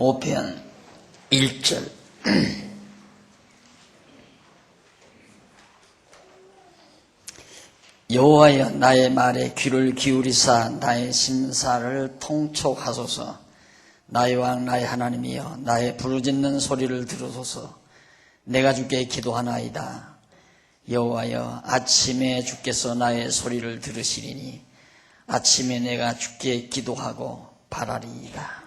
5편 1절. 여호와여, 나의 말에 귀를 기울이사 나의 심사를 통촉하소서. 나의 왕 나의 하나님이여, 나의 부르짖는 소리를 들으소서. 내가 주께 기도하나이다. 여호와여, 아침에 주께서 나의 소리를 들으시리니 아침에 내가 주께 기도하고 바라리이다.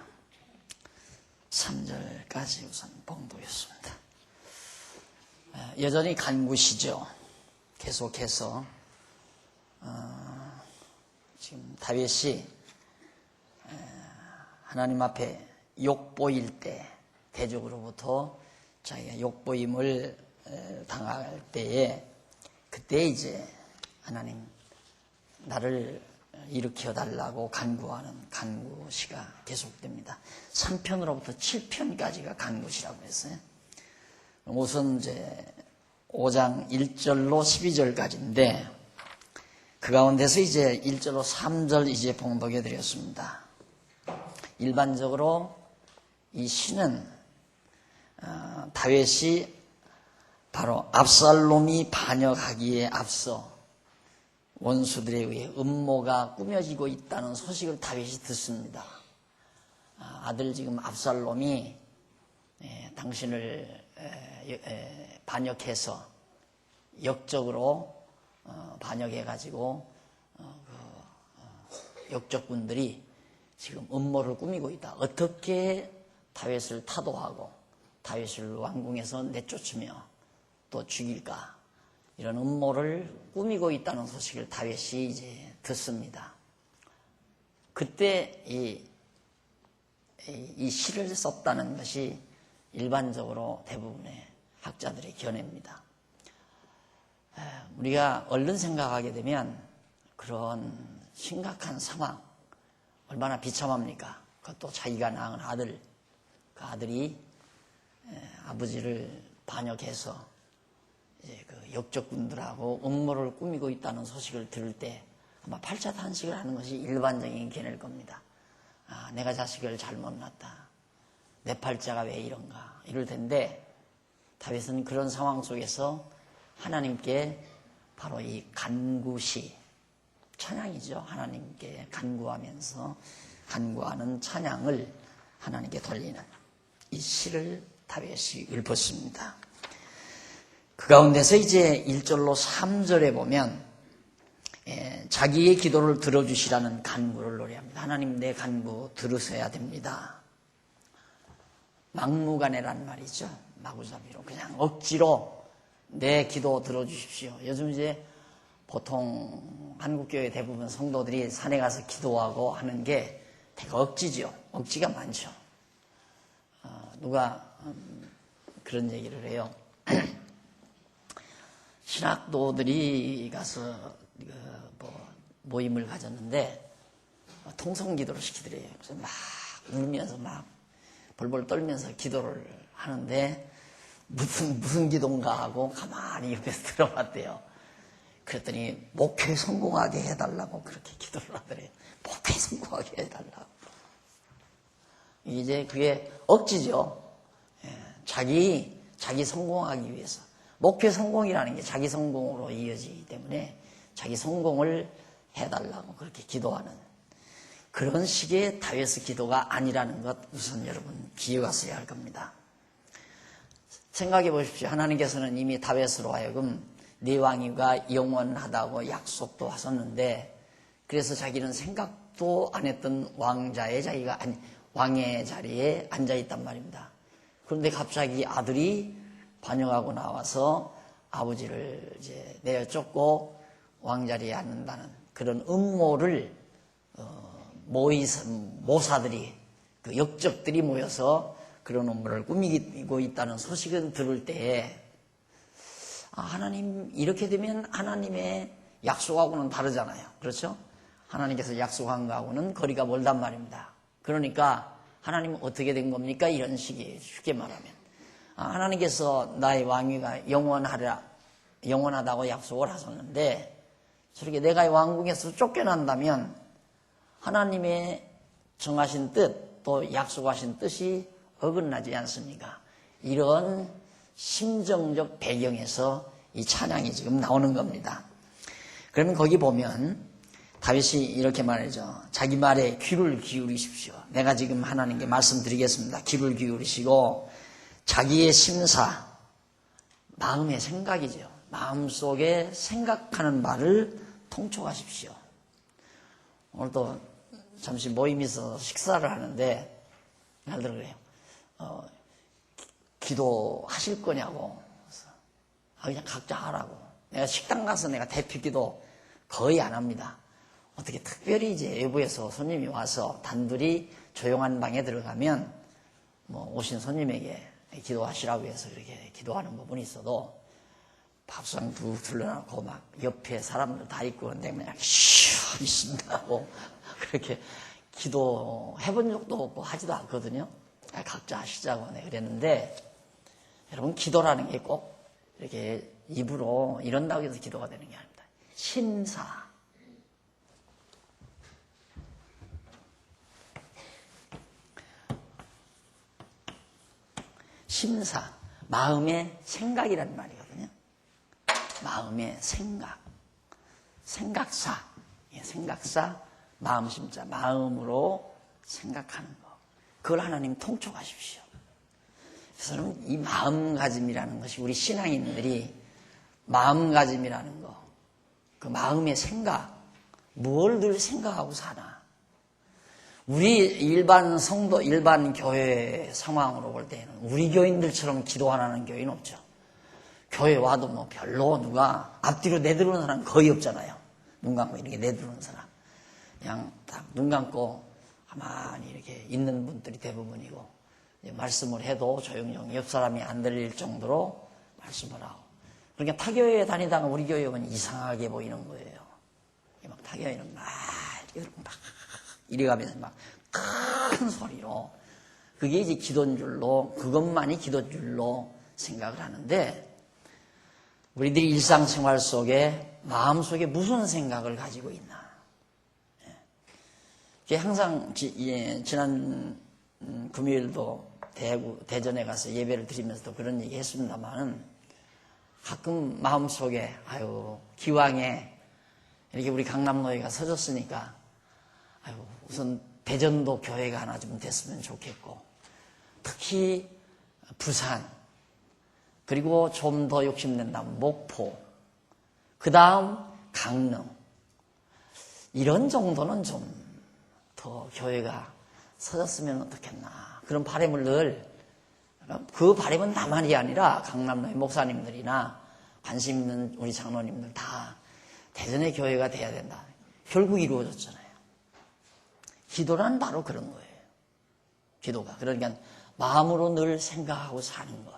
3절까지 우선 봉독했습니다. 여전히 간구시죠. 계속해서 지금 다윗이 하나님 앞에 욕보일 때, 대적으로부터 자기가 욕보임을 당할 때에, 그때 이제 하나님 나를 일으켜 달라고 간구하는 간구시가 계속됩니다. 3편으로부터 7편까지가 간구시라고 했어요. 우선 이제 5장 1절로 12절까지인데, 그 가운데서 이제 1절로 3절 이제 봉독해 드렸습니다. 일반적으로 이 시는 다윗이 바로 압살롬이 반역하기에 앞서 원수들에 의해 음모가 꾸며지고 있다는 소식을 다윗이 듣습니다. 아들 지금 압살롬이 당신을 반역해서 역적으로 반역해가지고 역적군들이 지금 음모를 꾸미고 있다. 어떻게 다윗을 타도하고 다윗을 왕궁에서 내쫓으며 또 죽일까, 이런 음모를 꾸미고 있다는 소식을 다윗이 이제 듣습니다. 그때 이 시를 썼다는 것이 일반적으로 대부분의 학자들의 견해입니다. 우리가 얼른 생각하게 되면 그런 심각한 상황, 얼마나 비참합니까? 그것도 자기가 낳은 아들, 그 아들이 아버지를 반역해서 이제 그 역적군들하고 음모를 꾸미고 있다는 소식을 들을 때 아마 팔자탄식을 하는 것이 일반적인 견해일 겁니다. 내가 자식을 잘못 낳았다. 내 팔자가 왜 이런가, 이럴 텐데, 다윗은 그런 상황 속에서 하나님께 바로 이 간구시, 찬양이죠. 하나님께 간구하면서 간구하는 찬양을 하나님께 돌리는 이 시를 다윗이 읊었습니다. 그 가운데서 이제 1절로 3절에 보면 자기의 기도를 들어주시라는 간구를 노래합니다. 하나님, 내 간구 들으셔야 됩니다. 막무가내란 말이죠. 마구잡이로 그냥 억지로 내 기도 들어주십시오. 요즘 이제 보통 한국교회 대부분 성도들이 산에 가서 기도하고 하는 게 되게 억지죠. 억지가 많죠. 누가 그런 얘기를 해요. 신학도들이 가서 모임을 가졌는데 통성기도를 시키더래요. 그래서 막 울면서 막 벌벌 떨면서 기도를 하는데 무슨 기도인가 하고 가만히 옆에서 들어봤대요. 그랬더니 목회 성공하게 해달라고 그렇게 기도를 하더래요. 목회 성공하게 해달라고. 이제 그게 억지죠. 자기 성공하기 위해서. 목회 성공이라는 게 자기 성공으로 이어지기 때문에 자기 성공을 해달라고 그렇게 기도하는 그런 식의 다윗의 기도가 아니라는 것 우선 여러분 기억하셔야 할 겁니다. 생각해 보십시오. 하나님께서는 이미 다윗으로 하여금 네 왕위가 영원하다고 약속도 하셨는데, 그래서 자기는 생각도 안 했던 왕의 자리에 앉아 있단 말입니다. 그런데 갑자기 아들이 반역하고 나와서 아버지를 이제 내쫓고 왕자리에 앉는다는 그런 음모를 모사들이, 그 역적들이 모여서 그런 음모를 꾸미고 있다는 소식을 들을 때에, 하나님, 이렇게 되면 하나님의 약속하고는 다르잖아요. 그렇죠? 하나님께서 약속한 거하고는 거리가 멀단 말입니다. 그러니까 하나님은 어떻게 된 겁니까? 이런 식이에요. 쉽게 말하면. 하나님께서 나의 왕위가 영원하다고 약속을 하셨는데, 저렇게 내가 왕궁에서 쫓겨난다면 하나님의 정하신 뜻, 또 약속하신 뜻이 어긋나지 않습니까? 이런 심정적 배경에서 이 찬양이 지금 나오는 겁니다. 그러면 거기 보면 다윗이 이렇게 말하죠. 자기 말에 귀를 기울이십시오. 내가 지금 하나님께 말씀드리겠습니다. 귀를 기울이시고 자기의 심사, 마음의 생각이죠. 마음속에 생각하는 말을 통촉하십시오. 오늘도 잠시 모임에서 식사를 하는데 날들 그래요. 기도하실 거냐고. 그냥 각자 하라고. 내가 식당 가서 내가 대표 기도 거의 안 합니다. 어떻게 특별히 이제 외부에서 손님이 와서 단둘이 조용한 방에 들어가면 뭐 오신 손님에게 기도하시라고 해서 그렇게 기도하는 부분이 있어도 밥상 툭 둘러놓고 막 옆에 사람들 다 있고 그런데 그냥 쉬 있습니다고 그렇게 기도해본 적도 없고 하지도 않거든요. 각자 하시자고 네, 그랬는데 여러분 기도라는 게 꼭 이렇게 입으로 이런다고 해서 기도가 되는 게 아닙니다. 심사. 심사. 마음의 생각이라는 말이거든요. 마음의 생각. 생각사. 생각사. 마음 심자. 마음으로 생각하는 거. 그걸 하나님 통촉하십시오. 그래서 이 마음가짐이라는 것이 우리 신앙인들이 마음가짐이라는 거, 그 마음의 생각, 뭘 늘 생각하고 사나. 우리 일반 성도, 일반 교회 상황으로 볼 때는 우리 교인들처럼 기도 안 하는 교회는 없죠. 교회 와도 뭐 별로 누가 앞뒤로 내두르는 사람 거의 없잖아요. 눈 감고 이렇게 내두르는 사람. 그냥 딱 눈 감고 가만히 이렇게 있는 분들이 대부분이고, 말씀을 해도 조용조용 옆 사람이 안 들릴 정도로 말씀을 하고. 그러니까 타교회에 다니다가 우리 교회는 이상하게 보이는 거예요. 막 타교회는 막 이래가면서 막 큰 소리로. 그게 이제 기도인 줄로, 그것만이 기도인 줄로 생각을 하는데, 우리들이 일상생활 속에 마음속에 무슨 생각을 가지고 있나. 항상 지난 금요일도 대전에 가서 예배를 드리면서도 그런 얘기 했습니다만은 가끔 마음속에 기왕에 이렇게 우리 강남노예가 서졌으니까 우선 대전도 교회가 하나 좀 됐으면 좋겠고, 특히 부산, 그리고 좀 더 욕심낸다면 목포, 그 다음 강릉, 이런 정도는 좀 더 교회가 서졌으면 어떻겠나. 그런 바람을 늘, 그 바람은 나만이 아니라 강남노예 목사님들이나 관심 있는 우리 장로님들 다 대전의 교회가 돼야 된다. 결국 이루어졌잖아요. 기도란 바로 그런 거예요. 기도가. 그러니까 마음으로 늘 생각하고 사는 거.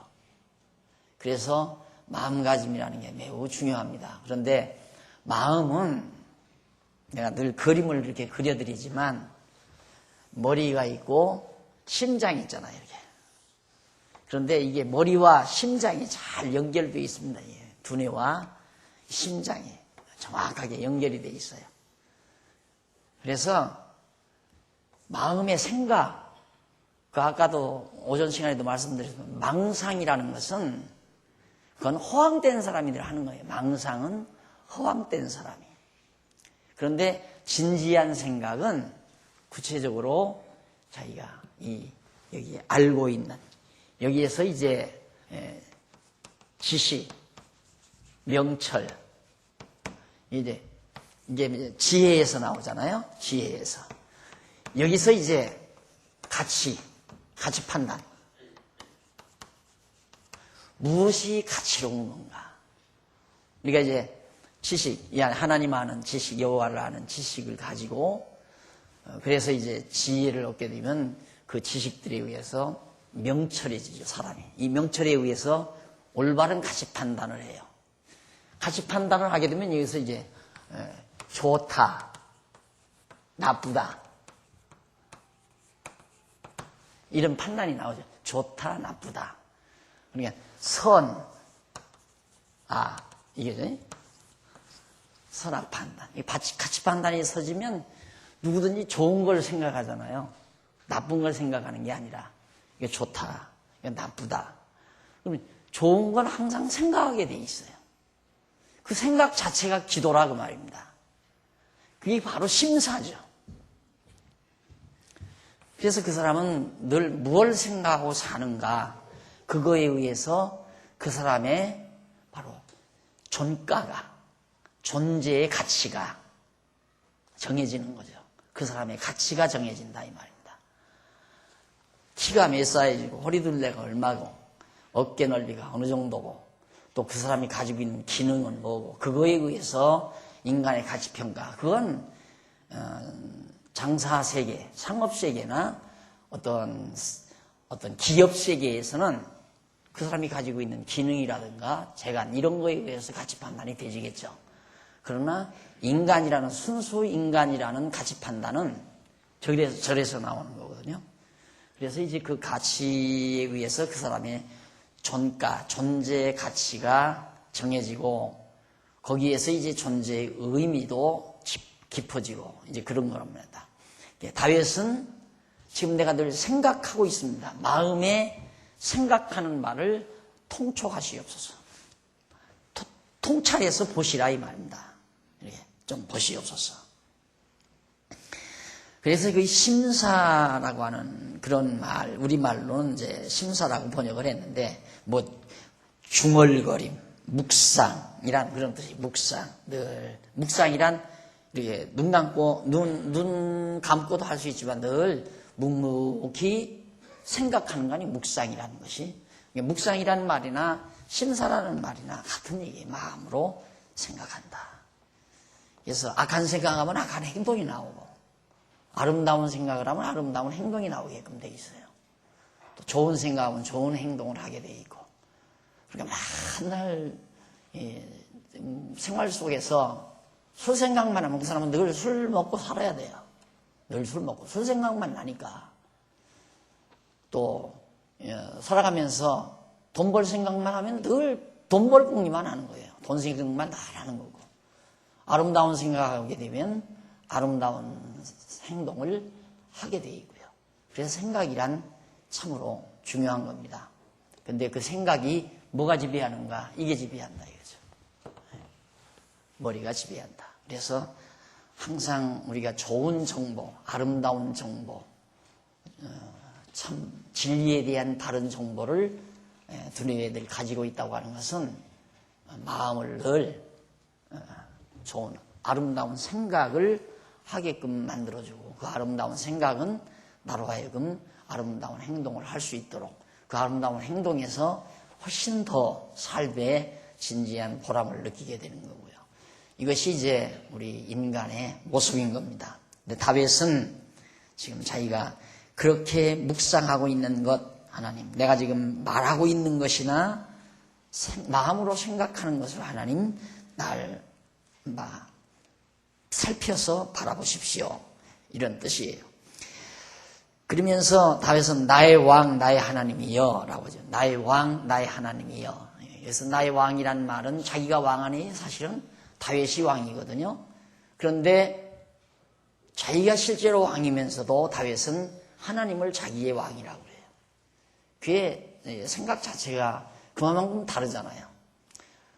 그래서 마음가짐이라는 게 매우 중요합니다. 그런데 마음은 내가 늘 그림을 이렇게 그려드리지만 머리가 있고 심장이 있잖아요. 이렇게. 그런데 이게 머리와 심장이 잘 연결되어 있습니다. 두뇌와 심장이 정확하게 연결이 되어 있어요. 그래서 마음의 생각, 아까도 오전 시간에도 말씀드렸지만 망상이라는 것은 그건 허황된 사람이들 하는 거예요. 망상은 허황된 사람이. 그런데 진지한 생각은 구체적으로 자기가 여기 알고 있는, 여기에서 이제 지식, 명철, 이게 지혜에서 나오잖아요. 지혜에서. 여기서 이제 가치 판단. 무엇이 가치로운 건가? 우리가 이제 지식, 하나님 아는 지식, 여호와를 아는 지식을 가지고, 그래서 이제 지혜를 얻게 되면 그 지식들에 의해서 명철해지죠, 사람이. 이 명철에 의해서 올바른 가치 판단을 해요. 가치 판단을 하게 되면 여기서 이제 좋다, 나쁘다, 이런 판단이 나오죠. 좋다, 나쁘다. 그러니까 이게죠. 선악 판단. 가치 판단이 서지면 누구든지 좋은 걸 생각하잖아요. 나쁜 걸 생각하는 게 아니라 이게 좋다, 이게 나쁘다. 그러면 좋은 건 항상 생각하게 돼 있어요. 그 생각 자체가 기도라 그 말입니다. 그게 바로 심사죠. 그래서 그 사람은 늘 무엇을 생각하고 사는가, 그거에 의해서 그 사람의 바로 존가가, 존재의 가치가 정해지는 거죠. 그 사람의 가치가 정해진다 이 말입니다. 키가 몇 사이즈고 허리둘레가 얼마고 어깨 넓이가 어느 정도고 또 그 사람이 가지고 있는 기능은 뭐고 그거에 의해서 인간의 가치평가, 그건 장사세계, 상업세계나 어떤 기업세계에서는 그 사람이 가지고 있는 기능이라든가 재간 이런 거에 의해서 가치 판단이 되지겠죠. 그러나 인간이라는, 순수 인간이라는 가치 판단은 절에서 나오는 거거든요. 그래서 이제 그 가치에 의해서 그 사람의 존가, 존재의 가치가 정해지고 거기에서 이제 존재의 의미도 깊어지고 이제 그런 거랍니다. 다윗은 지금 내가 늘 생각하고 있습니다. 마음에 생각하는 말을 통촉하시옵소서. 통찰해서 보시라 이 말입니다. 이렇게 좀 보시옵소서. 그래서 그 심사라고 하는 그런 말, 우리말로는 이제 심사라고 번역을 했는데, 뭐, 중얼거림, 묵상이란 그런 뜻이, 묵상. 늘, 묵상이란, 이렇게 눈 감고도 할 수 있지만 늘 묵묵히 생각하는 거 아니에요, 묵상이라는 것이. 묵상이라는 말이나 심사라는 말이나 같은 얘기예요. 마음으로 생각한다. 그래서 악한 생각하면 악한 행동이 나오고, 아름다운 생각을 하면 아름다운 행동이 나오게끔 돼 있어요. 또 좋은 생각하면 좋은 행동을 하게 돼 있고. 그러니까 맨날 생활 속에서 술 생각만 하면 그 사람은 늘 술 먹고 살아야 돼요. 늘 술 먹고 술 생각만 나니까. 또 살아가면서 돈 벌 생각만 하면 늘 돈 벌 궁리만 하는 거예요. 돈 생각만 다 하는 거고. 아름다운 생각하게 되면 아름다운 행동을 하게 돼 있고요. 그래서 생각이란 참으로 중요한 겁니다. 근데 그 생각이 뭐가 지배하는가? 이게 지배한다 이거죠. 머리가 지배한다. 그래서 항상 우리가 좋은 정보, 아름다운 정보, 참 진리에 대한 바른 정보를 두뇌에 늘 가지고 있다고 하는 것은 마음을 늘 좋은 아름다운 생각을 하게끔 만들어주고, 그 아름다운 생각은 나로 하여금 아름다운 행동을 할 수 있도록, 그 아름다운 행동에서 훨씬 더 삶의 진지한 보람을 느끼게 되는 거고요. 이것이 이제 우리 인간의 모습인 겁니다. 근데 다윗은 지금 자기가 그렇게 묵상하고 있는 것, 하나님, 내가 지금 말하고 있는 것이나 마음으로 생각하는 것을 하나님 날 살펴서 바라보십시오. 이런 뜻이에요. 그러면서 다윗은 나의 왕, 나의 하나님이여 라고 하죠. 나의 왕, 나의 하나님이여. 그래서 나의 왕이란 말은 자기가 왕 아니 사실은 다윗이 왕이거든요. 그런데 자기가 실제로 왕이면서도 다윗은 하나님을 자기의 왕이라고 해요. 그의 생각 자체가 그만큼 다르잖아요.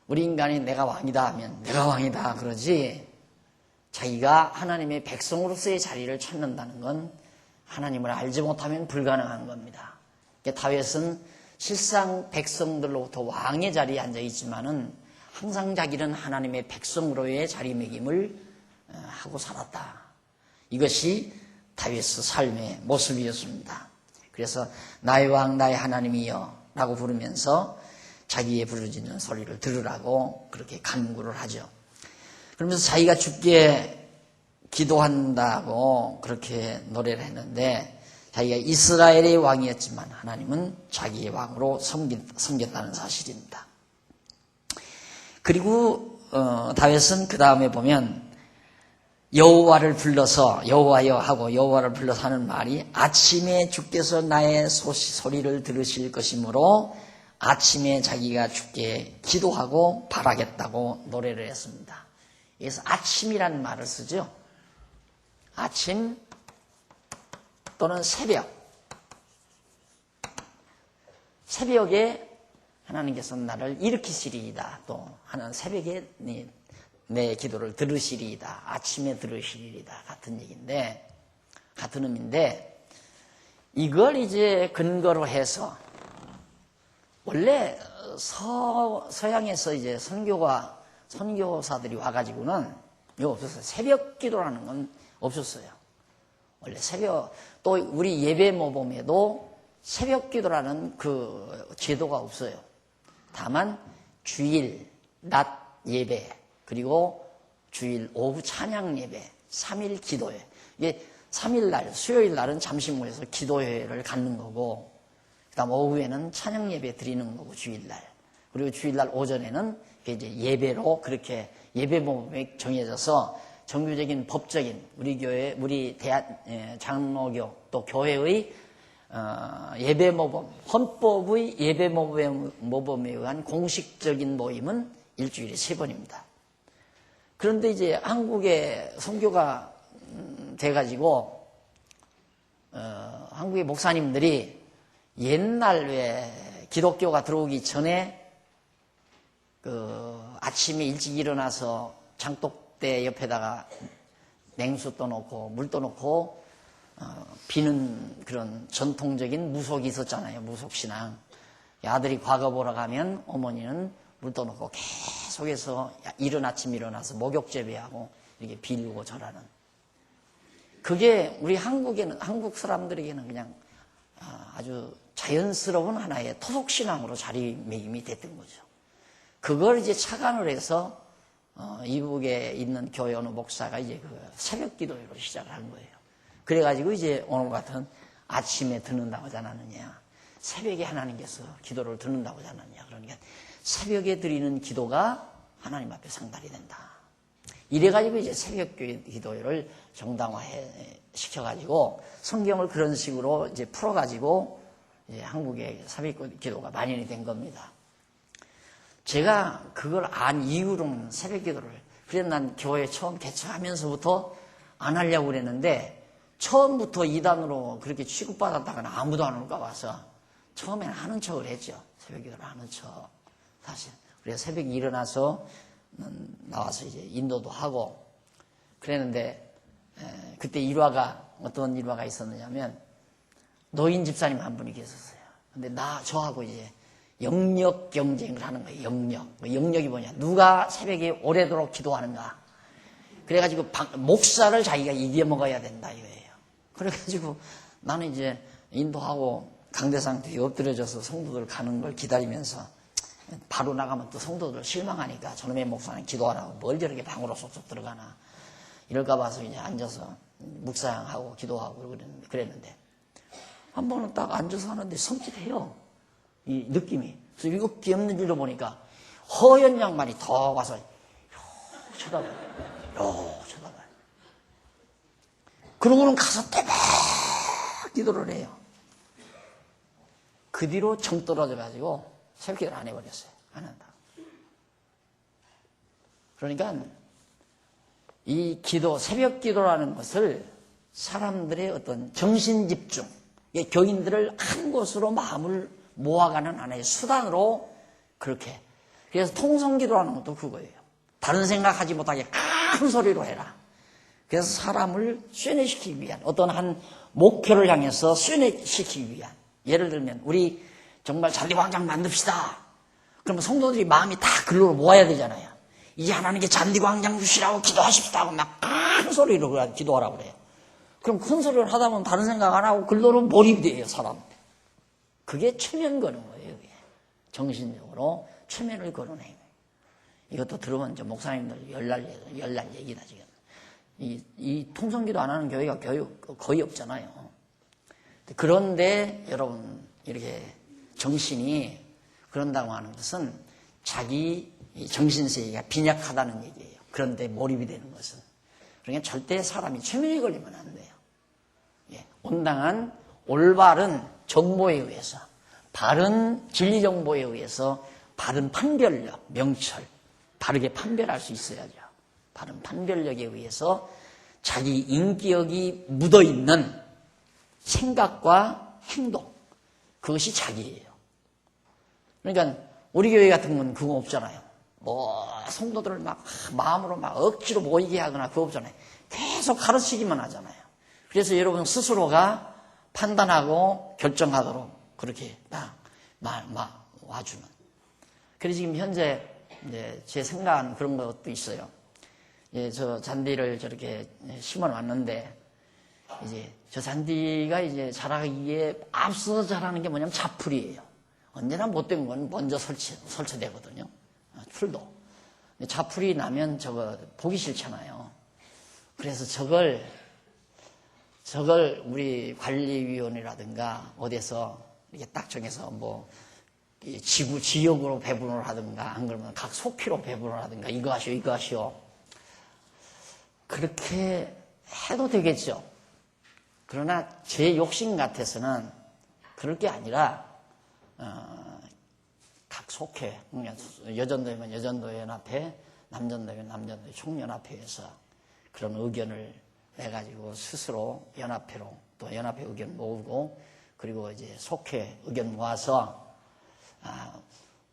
우리 인간이 내가 왕이다 하면 내가 왕이다 그러지, 자기가 하나님의 백성으로서의 자리를 찾는다는 건 하나님을 알지 못하면 불가능한 겁니다. 다윗은 실상 백성들로부터 왕의 자리에 앉아 있지만은 항상 자기는 하나님의 백성으로의 자리매김을 하고 살았다. 이것이 다윗의 삶의 모습이었습니다. 그래서 나의 왕, 나의 하나님이여 라고 부르면서 자기의 부르짖는 소리를 들으라고 그렇게 간구를 하죠. 그러면서 자기가 주께 기도한다고 그렇게 노래를 했는데, 자기가 이스라엘의 왕이었지만 하나님은 자기의 왕으로 섬겼다는 사실입니다. 그리고 다윗은 그 다음에 보면 여호와를 불러서 여호와여 하고 여호와를 불러서 하는 말이, 아침에 주께서 나의 소리를 들으실 것이므로 아침에 자기가 주께 기도하고 바라겠다고 노래를 했습니다. 그래서 아침이라는 말을 쓰죠. 아침 또는 새벽. 새벽에 하나님께서 나를 일으키시리이다. 또 하나는 새벽에 내 기도를 들으시리이다. 아침에 들으시리이다. 같은 얘기인데, 같은 의미인데, 이걸 이제 근거로 해서 원래 서양에서 이제 선교사들이 와가지고는 이거 없었어요. 새벽 기도라는 건 없었어요. 원래 또 우리 예배 모범에도 새벽 기도라는 그 제도가 없어요. 다만 주일 낮 예배 그리고 주일 오후 찬양 예배 3일 기도회. 이게 3일 날 수요일 날은 잠시 모여서 기도회를 갖는 거고, 그다음 오후에는 찬양 예배 드리는 거고 주일날. 그리고 주일날 오전에는 이제 예배로 그렇게 예배 모범이 정해져서 정규적인 법적인 우리 교회, 우리 장로교 또 교회의 예배 모범, 헌법의 예배 모범에 의한 공식적인 모임은 일주일에 3번입니다. 그런데 이제 한국에 선교가 돼가지고 한국의 목사님들이 옛날 왜 기독교가 들어오기 전에 아침에 일찍 일어나서 장독대 옆에다가 냉수도 놓고 물도 놓고 비는 그런 전통적인 무속이 있었잖아요. 무속신앙. 아들이 과거 보러 가면 어머니는 물도 놓고 계속해서 이른 아침 일어나서 목욕 재배하고 이렇게 빌고 절하는. 그게 우리 한국 사람들에게는 그냥 아주 자연스러운 하나의 토속신앙으로 자리매김이 됐던 거죠. 그걸 이제 착안을 해서 이북에 있는 교회 어느 목사가 이제 그 새벽 기도회로 시작을 한 거예요. 그래가지고 이제 오늘 같은 아침에 듣는다고 하지 않았느냐. 새벽에 하나님께서 기도를 듣는다고 하지 않았느냐. 그러니까 새벽에 드리는 기도가 하나님 앞에 상달이 된다. 이래가지고 이제 새벽 기도회를 정당화해 시켜가지고 성경을 그런 식으로 이제 풀어가지고 이제 한국의 새벽 기도가 만연이 된 겁니다. 제가 그걸 안 이유로는 새벽 기도를, 그래서 난 교회 처음 개척하면서부터 안 하려고 그랬는데, 처음부터 이단으로 그렇게 취급받았다가는 아무도 안 올까 봐서 처음에는 하는 척을 했죠. 새벽 기도를 하는 척. 사실. 그래서 새벽에 일어나서 나와서 이제 인도도 하고 그랬는데, 그때 어떤 일화가 있었느냐면, 노인 집사님 한 분이 계셨어요. 근데 저하고 이제 영역 경쟁을 하는 거예요. 영역이 뭐냐. 누가 새벽에 오래도록 기도하는가. 그래가지고 목사를 자기가 이겨먹어야 된다 이거예요. 그래가지고 나는 이제 인도하고 강대상 뒤에 엎드려져서 성도들 가는 걸 기다리면서 바로 나가면 또 성도들 실망하니까 저놈의 목사는 기도하라고 뭘 저렇게 방으로 쏙쏙 들어가나 이럴까 봐서 이제 앉아서 묵상하고 기도하고 그랬는데 한 번은 딱 앉아서 하는데 섬찟해요. 이 느낌이. 그래서 이거 귀엽는 줄로 보니까 허연 양반이 더 와서 쳐다봐요. 쳐다봐요. 그러고는 가서 대박 기도를 해요. 그 뒤로 정 떨어져가지고 새벽 기도를 안 해버렸어요. 안 한다. 그러니까 이 기도, 새벽 기도라는 것을 사람들의 어떤 정신집중, 교인들을 한 곳으로 마음을 모아가는 하나의 수단으로 그렇게. 그래서 통성기도라는 것도 그거예요. 다른 생각하지 못하게 큰 소리로 해라. 그래서 사람을 쇠뇌시키기 위한 어떤 한 목표를 향해서 쇠뇌시키기 위한. 예를 들면 우리 정말 잔디광장 만듭시다. 그러면 성도들이 마음이 다 글로 모아야 되잖아요. 이제 하나님께 잔디광장 주시라고 기도하십시다 하고 막 큰 소리로 기도하라고 그래요. 그럼 큰 소리를 하다 보면 다른 생각 안 하고 글로는 몰입이 돼요, 사람. 그게 최면 거는 거예요, 그게. 정신적으로 최면을 거는 행위. 이것도 들으면 저 목사님들 열날 얘기다, 지금. 이 통성기도 안 하는 교회가 거의 없잖아요. 그런데 여러분, 이렇게 정신이 그런다고 하는 것은 자기 정신세계가 빈약하다는 얘기예요. 그런데 몰입이 되는 것은. 그러니까 절대 사람이 최면에 걸리면 안 돼요. 온당한 올바른 정보에 의해서, 바른 진리 정보에 의해서 바른 판별력, 명철, 바르게 판별할 수 있어야죠. 바른 판별력에 의해서 자기 인격이 묻어있는 생각과 행동, 그것이 자기예요. 그러니까 우리 교회 같은 건 그거 없잖아요. 뭐 성도들을 막 마음으로 막 억지로 모이게 하거나 그거 없잖아요. 계속 가르치기만 하잖아요. 그래서 여러분 스스로가 판단하고 결정하도록 그렇게 딱 와주는. 그래서 지금 현재 이제 제 생각은 그런 것도 있어요. 저 잔디를 저렇게 심어 놨는데, 이제 저 잔디가 이제 자라기에 앞서 자라는 게 뭐냐면 자풀이에요. 언제나 못된 건 먼저 설치되거든요. 풀도. 자풀이 나면 저거 보기 싫잖아요. 그래서 저걸 우리 관리위원회라든가 어디서 이렇게 딱 정해서 뭐 지역으로 배분을 하든가, 안 그러면 각 속피로 배분을 하든가, 이거 하시오. 그렇게 해도 되겠죠. 그러나 제 욕심 같아서는 그럴 게 아니라, 각 속회, 여전도면 여전도연합회, 남전도면 남전도회 총연합회에서 그런 의견을 내가지고 스스로 연합회로 또 연합회 의견 모으고, 그리고 이제 속회 의견 모아서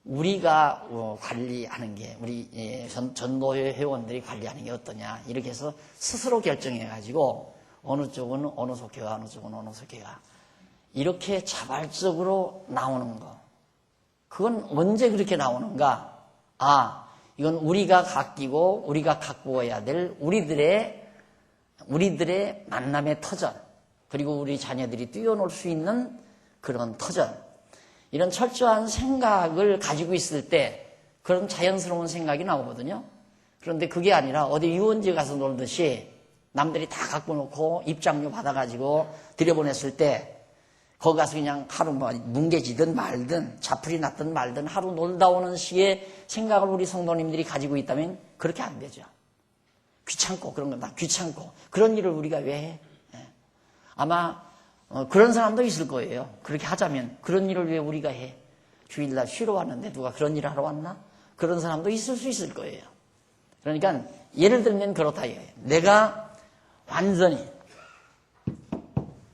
우리가 관리하는 게, 우리 전도회 회원들이 관리하는 게 어떠냐, 이렇게 해서 스스로 결정해가지고 어느 쪽은 어느 속회가, 어느 쪽은 어느 속회가 이렇게 자발적으로 나오는 거. 그건 언제 그렇게 나오는가? 이건 우리가 가꾸고 우리가 가꾸어야 될 우리들의 만남의 터전, 그리고 우리 자녀들이 뛰어놀 수 있는 그런 터전, 이런 철저한 생각을 가지고 있을 때 그런 자연스러운 생각이 나오거든요. 그런데 그게 아니라 어디 유원지에 가서 놀듯이 남들이 다 갖고 놓고 입장료 받아가지고 들여보냈을 때 거기 가서 그냥 하루 뭐 뭉개지든 말든 자풀이 났든 말든 하루 놀다 오는 식의 생각을 우리 성도님들이 가지고 있다면 그렇게 안 되죠. 귀찮고 그런 건 다 귀찮고 그런 일을 우리가 왜 해? 아마 그런 사람도 있을 거예요. 그렇게 하자면 그런 일을 왜 우리가 해? 주일날 쉬러 왔는데 누가 그런 일을 하러 왔나? 그런 사람도 있을 수 있을 거예요. 그러니까 예를 들면 그렇다 이거예요. 내가 완전히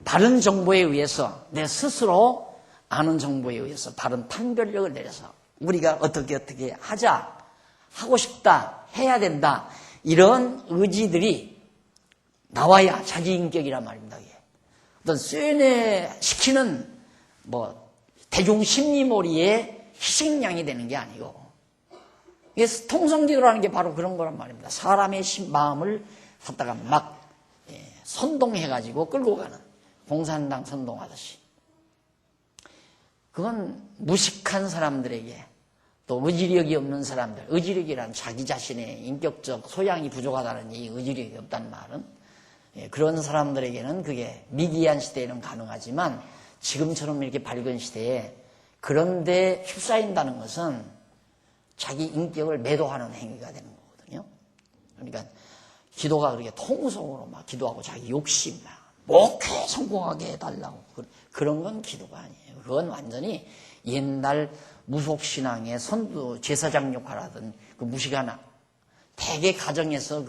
바른 정보에 의해서, 내 스스로 아는 정보에 의해서 바른 판별력을 내려서 우리가 어떻게 하자, 하고 싶다, 해야 된다, 이런 의지들이 나와야 자기 인격이란 말입니다. 어떤 쇠뇌시키는 대중 심리몰이의 희생양이 되는 게 아니고, 이게 통성기도라는 게 바로 그런 거란 말입니다. 사람의 마음을 갖다가 막 선동해가지고 끌고 가는, 공산당 선동하듯이. 그건 무식한 사람들에게, 또 의지력이 없는 사람들, 의지력이란 자기 자신의 인격적 소양이 부족하다는 이 의지력이 없다는 말은, 그런 사람들에게는 그게 미기한 시대에는 가능하지만 지금처럼 이렇게 밝은 시대에 그런데 휩싸인다는 것은 자기 인격을 매도하는 행위가 되는 거거든요. 그러니까 기도가 그렇게 통속으로 막 기도하고 자기 욕심 막 목회 성공하게 해달라고, 그런 건 기도가 아니에요. 그건 완전히 옛날 무속신앙의 선두 제사장 역할하던 그 무식한, 대개 가정에서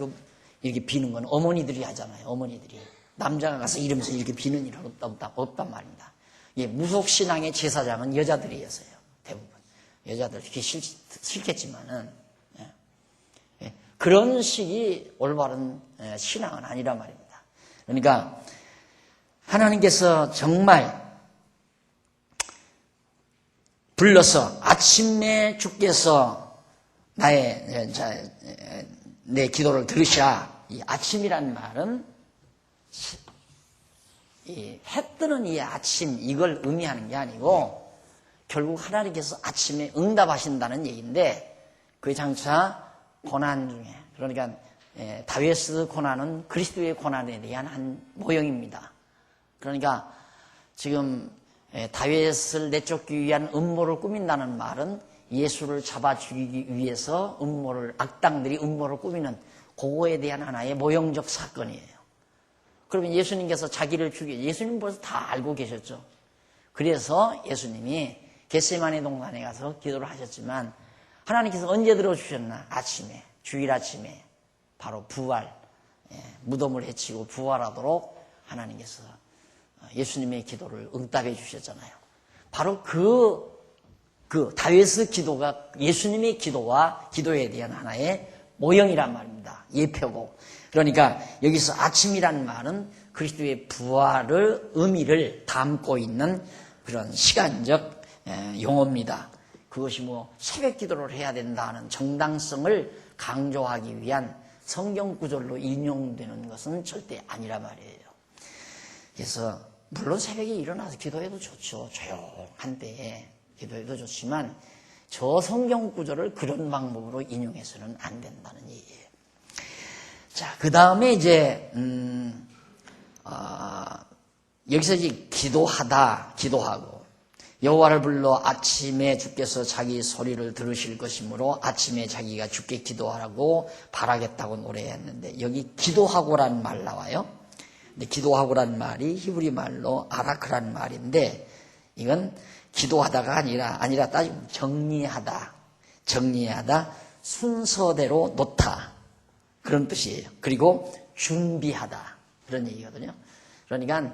이렇게 비는 건 어머니들이 하잖아요. 어머니들이 남자가 가서 이러면서 이렇게 비는 일은 없단 말입니다. 무속신앙의 제사장은 여자들이었어요. 대부분 여자들 그렇게 싫겠지만은 그런 식이 올바른 신앙은 아니란 말입니다. 그러니까 하나님께서 정말 불러서 아침에 주께서 내 기도를 들으시라. 이 아침이란 말은 해 뜨는 이 아침, 이걸 의미하는 게 아니고 결국 하나님께서 아침에 응답하신다는 얘기인데, 그게 장차 고난 중에, 그러니까 다윗의 고난은 그리스도의 고난에 대한 한 모형입니다. 그러니까 지금 다윗을 내쫓기 위한 음모를 꾸민다는 말은 예수를 잡아 죽이기 위해서 악당들이 음모를 꾸미는 그거에 대한 하나의 모형적 사건이에요. 그러면 예수님께서 자기를 예수님 벌써 다 알고 계셨죠. 그래서 예수님이 겟세마네 동산에 가서 기도를 하셨지만 하나님께서 언제 들어주셨나? 아침에, 주일 아침에 바로 부활, 무덤을 해치고 부활하도록 하나님께서 예수님의 기도를 응답해 주셨잖아요. 바로 그 그 다윗의 기도가 예수님의 기도와 기도에 대한 하나의 모형이란 말입니다. 예표고. 그러니까 여기서 아침이라는 말은 그리스도의 부활의 의미를 담고 있는 그런 시간적 용어입니다. 그것이 뭐 새벽 기도를 해야 된다는 정당성을 강조하기 위한 성경 구절로 인용되는 것은 절대 아니라 말이에요. 그래서 물론 새벽에 일어나서 기도해도 좋죠. 조용한 때에 기도해도 좋지만 저 성경 구절을 그런 방법으로 인용해서는 안 된다는 얘기예요. 자, 그 다음에 이제 여기서 이제 기도하고 여호와를 불러 아침에 주께서 자기 소리를 들으실 것이므로 아침에 자기가 주께 기도하라고 바라겠다고 노래했는데 여기 기도하고란 말 나와요. 근데 기도하고란 말이 히브리 말로 아라크란 말인데 이건 기도하다가 아니라 따지면 정리하다, 순서대로 놓다 그런 뜻이에요. 그리고 준비하다 그런 얘기거든요. 그러니까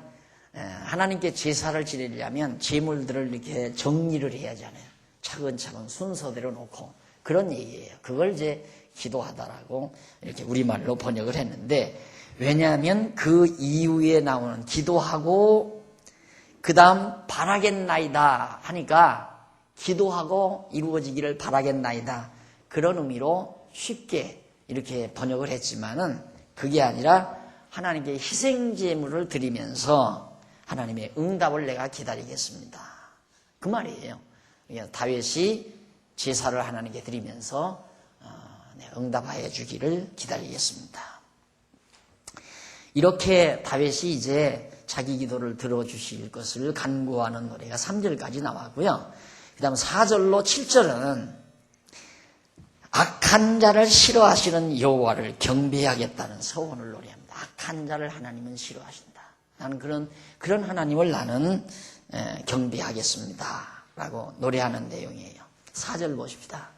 하나님께 제사를 지내려면 제물들을 이렇게 정리를 해야 하잖아요. 차근차근 순서대로 놓고 그런 얘기예요. 그걸 이제 기도하다라고 이렇게 우리말로 번역을 했는데 왜냐하면 그 이후에 나오는 기도하고 그 다음 바라겠나이다 하니까 기도하고 이루어지기를 바라겠나이다 그런 의미로 쉽게 이렇게 번역을 했지만은 그게 아니라 하나님께 희생제물을 드리면서 하나님의 응답을 내가 기다리겠습니다. 그 말이에요. 다윗이 제사를 하나님께 드리면서 응답하여 주기를 기다리겠습니다. 이렇게 다윗이 이제 자기 기도를 들어주실 것을 간구하는 노래가 3절까지 나왔고요. 그 다음 4절로 7절은 악한 자를 싫어하시는 여호와를 경배하겠다는 서원을 노래합니다. 악한 자를 하나님은 싫어하신다. 나는 그런 하나님을 나는 경배하겠습니다. 라고 노래하는 내용이에요. 4절 보십시다.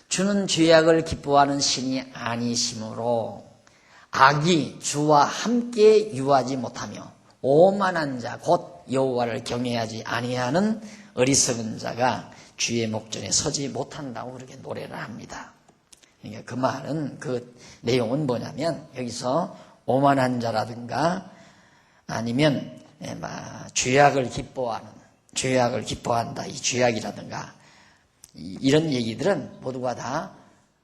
주는 죄악을 기뻐하는 신이 아니시므로 악이 주와 함께 유하지 못하며 오만한 자 곧 여호와를 경외하지 아니하는 어리석은 자가 주의 목전에 서지 못한다고 그렇게 노래를 합니다. 그러니까 그 말은 그 내용은 뭐냐면 여기서 오만한 자라든가 아니면 죄악을 기뻐한다 이 죄악이라든가 이런 얘기들은 모두가 다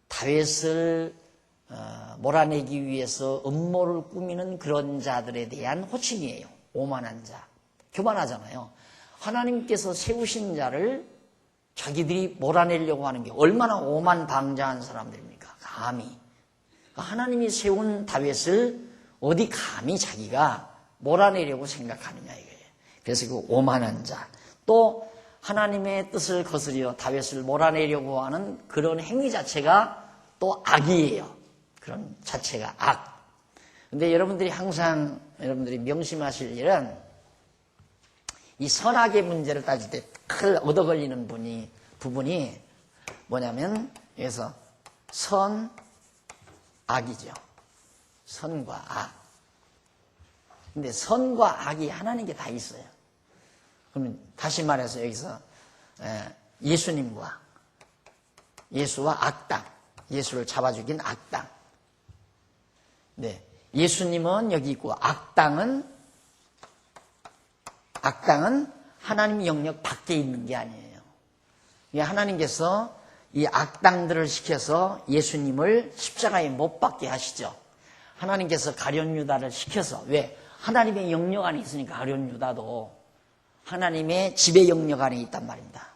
다윗을 몰아내기 위해서 음모를 꾸미는 그런 자들에 대한 호칭이에요. 오만한 자. 교만하잖아요. 하나님께서 세우신 자를 자기들이 몰아내려고 하는 게 얼마나 오만방자한 사람들입니까? 감히. 하나님이 세운 다윗을 어디 감히 자기가 몰아내려고 생각하느냐 이거예요. 그래서 그 오만한 자. 또 하나님의 뜻을 거스려 다윗을 몰아내려고 하는 그런 행위 자체가 또 악이에요. 그런 자체가 악. 근데 여러분들이 항상 명심하실 일은 이 선악의 문제를 따질 때 큰 얻어 걸리는 부분이 뭐냐면 여기서 선, 악이죠. 선과 악. 근데 선과 악이 하나님께 다 있어요. 그러면 다시 말해서 여기서 예수와 악당, 예수를 잡아 죽인 악당. 네, 예수님은 여기 있고 악당은 하나님 영역 밖에 있는 게 아니에요. 하나님께서 이 악당들을 시켜서 예수님을 십자가에 못 박게 하시죠. 하나님께서 가룟 유다를 시켜서 왜? 하나님의 영역 안에 있으니까 가룟 유다도 하나님의 지배 영역 안에 있단 말입니다.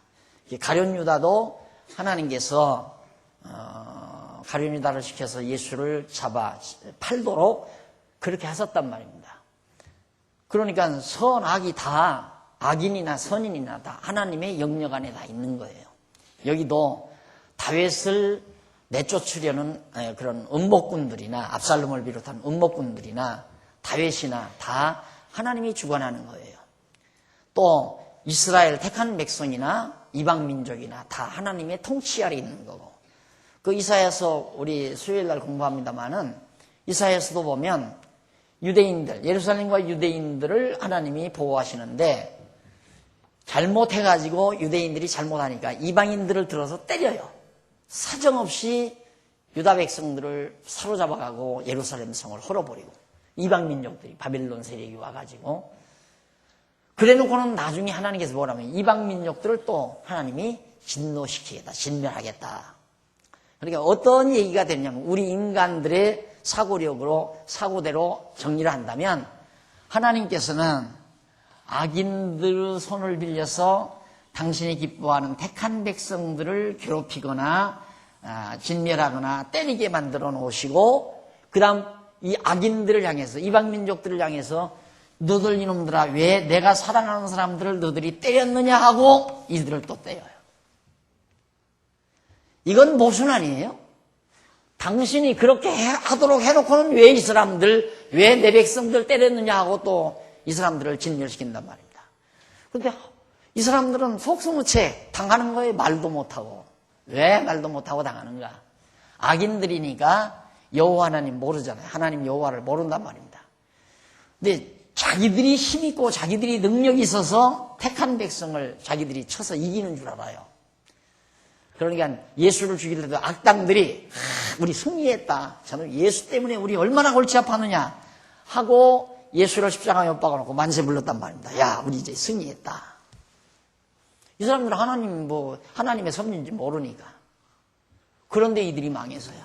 가룟 유다도 하나님께서 가룟 유다를 시켜서 예수를 잡아 팔도록 그렇게 하셨단 말입니다. 그러니까 선악이 다 악인이나 선인이나 다 하나님의 영역 안에 다 있는 거예요. 여기도 다윗을 내쫓으려는 그런 음모꾼들이나 압살롬을 비롯한 음모꾼들이나 다윗이나 다 하나님이 주관하는 거예요. 또 이스라엘 택한 백성이나 이방 민족이나 다 하나님의 통치 아래 있는 거고 그 이사야서 우리 수요일 날 공부합니다마는 이사야서도 보면 유대인들 예루살렘과 유대인들을 하나님이 보호하시는데 잘못해가지고 유대인들이 잘못하니까 이방인들을 들어서 때려요. 사정없이 유다 백성들을 사로잡아가고 예루살렘 성을 헐어버리고 이방 민족들이 바빌론 세력이 와가지고 그래놓고는 나중에 하나님께서 뭐라면 이방 민족들을 또 하나님이 진노시키겠다, 진멸하겠다. 그러니까 어떤 얘기가 되냐면 우리 인간들의 사고대로 정리를 한다면 하나님께서는 악인들 손을 빌려서 당신이 기뻐하는 택한 백성들을 괴롭히거나 진멸하거나 때리게 만들어 놓으시고 그 다음 이 악인들을 향해서 이방 민족들을 향해서 너들 이놈들아 왜 내가 사랑하는 사람들을 너들이 때렸느냐 하고 이들을 또 때려요. 이건 모순 아니에요? 당신이 그렇게 하도록 해놓고는 왜 이 사람들, 왜 내 백성들 때렸느냐 하고 또 이 사람들을 진멸시킨단 말입니다. 그런데 이 사람들은 속수무책 당하는 거에 말도 못하고 왜 말도 못하고 당하는가? 악인들이니까 여호와 하나님 모르잖아요. 하나님 여호와를 모른단 말입니다. 근데 자기들이 힘있고 자기들이 능력이 있어서 택한 백성을 자기들이 쳐서 이기는 줄 알아요. 그러니까 예수를 죽이려도 악당들이 우리 승리했다. 저는 예수 때문에 우리 얼마나 골치 아팠느냐 하고 예수를 십자가에 못 박아놓고 만세 불렀단 말입니다. 야, 우리 이제 승리했다. 이 사람들은 하나님의 섭리인지 모르니까. 그런데 이들이 망해서요.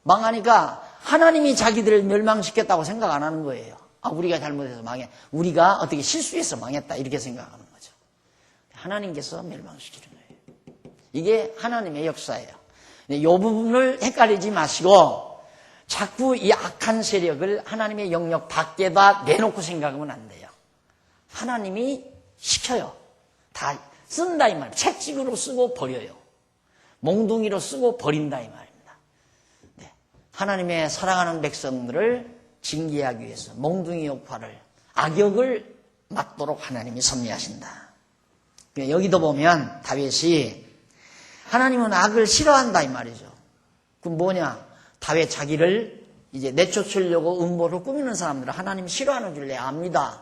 망하니까 하나님이 자기들을 멸망시켰다고 생각 안 하는 거예요. 우리가 잘못해서 우리가 어떻게 실수해서 망했다. 이렇게 생각하는 거죠. 하나님께서 멸망시키는 거예요. 이게 하나님의 역사예요. 이 부분을 헷갈리지 마시고 자꾸 이 악한 세력을 하나님의 영역 밖에다 내놓고 생각하면 안 돼요. 하나님이 시켜요. 다 쓴다 이 말이에요. 채찍으로 쓰고 버려요. 몽둥이로 쓰고 버린다 이 말입니다. 네. 하나님의 사랑하는 백성들을 징계하기 위해서 몽둥이 역할을 악역을 맡도록 하나님이 섭리하신다. 여기도 보면 다윗이 하나님은 악을 싫어한다 이 말이죠. 그럼 뭐냐? 다윗 자기를 이제 내쫓으려고 음모를 꾸미는 사람들은 하나님 싫어하는 줄 내가 압니다.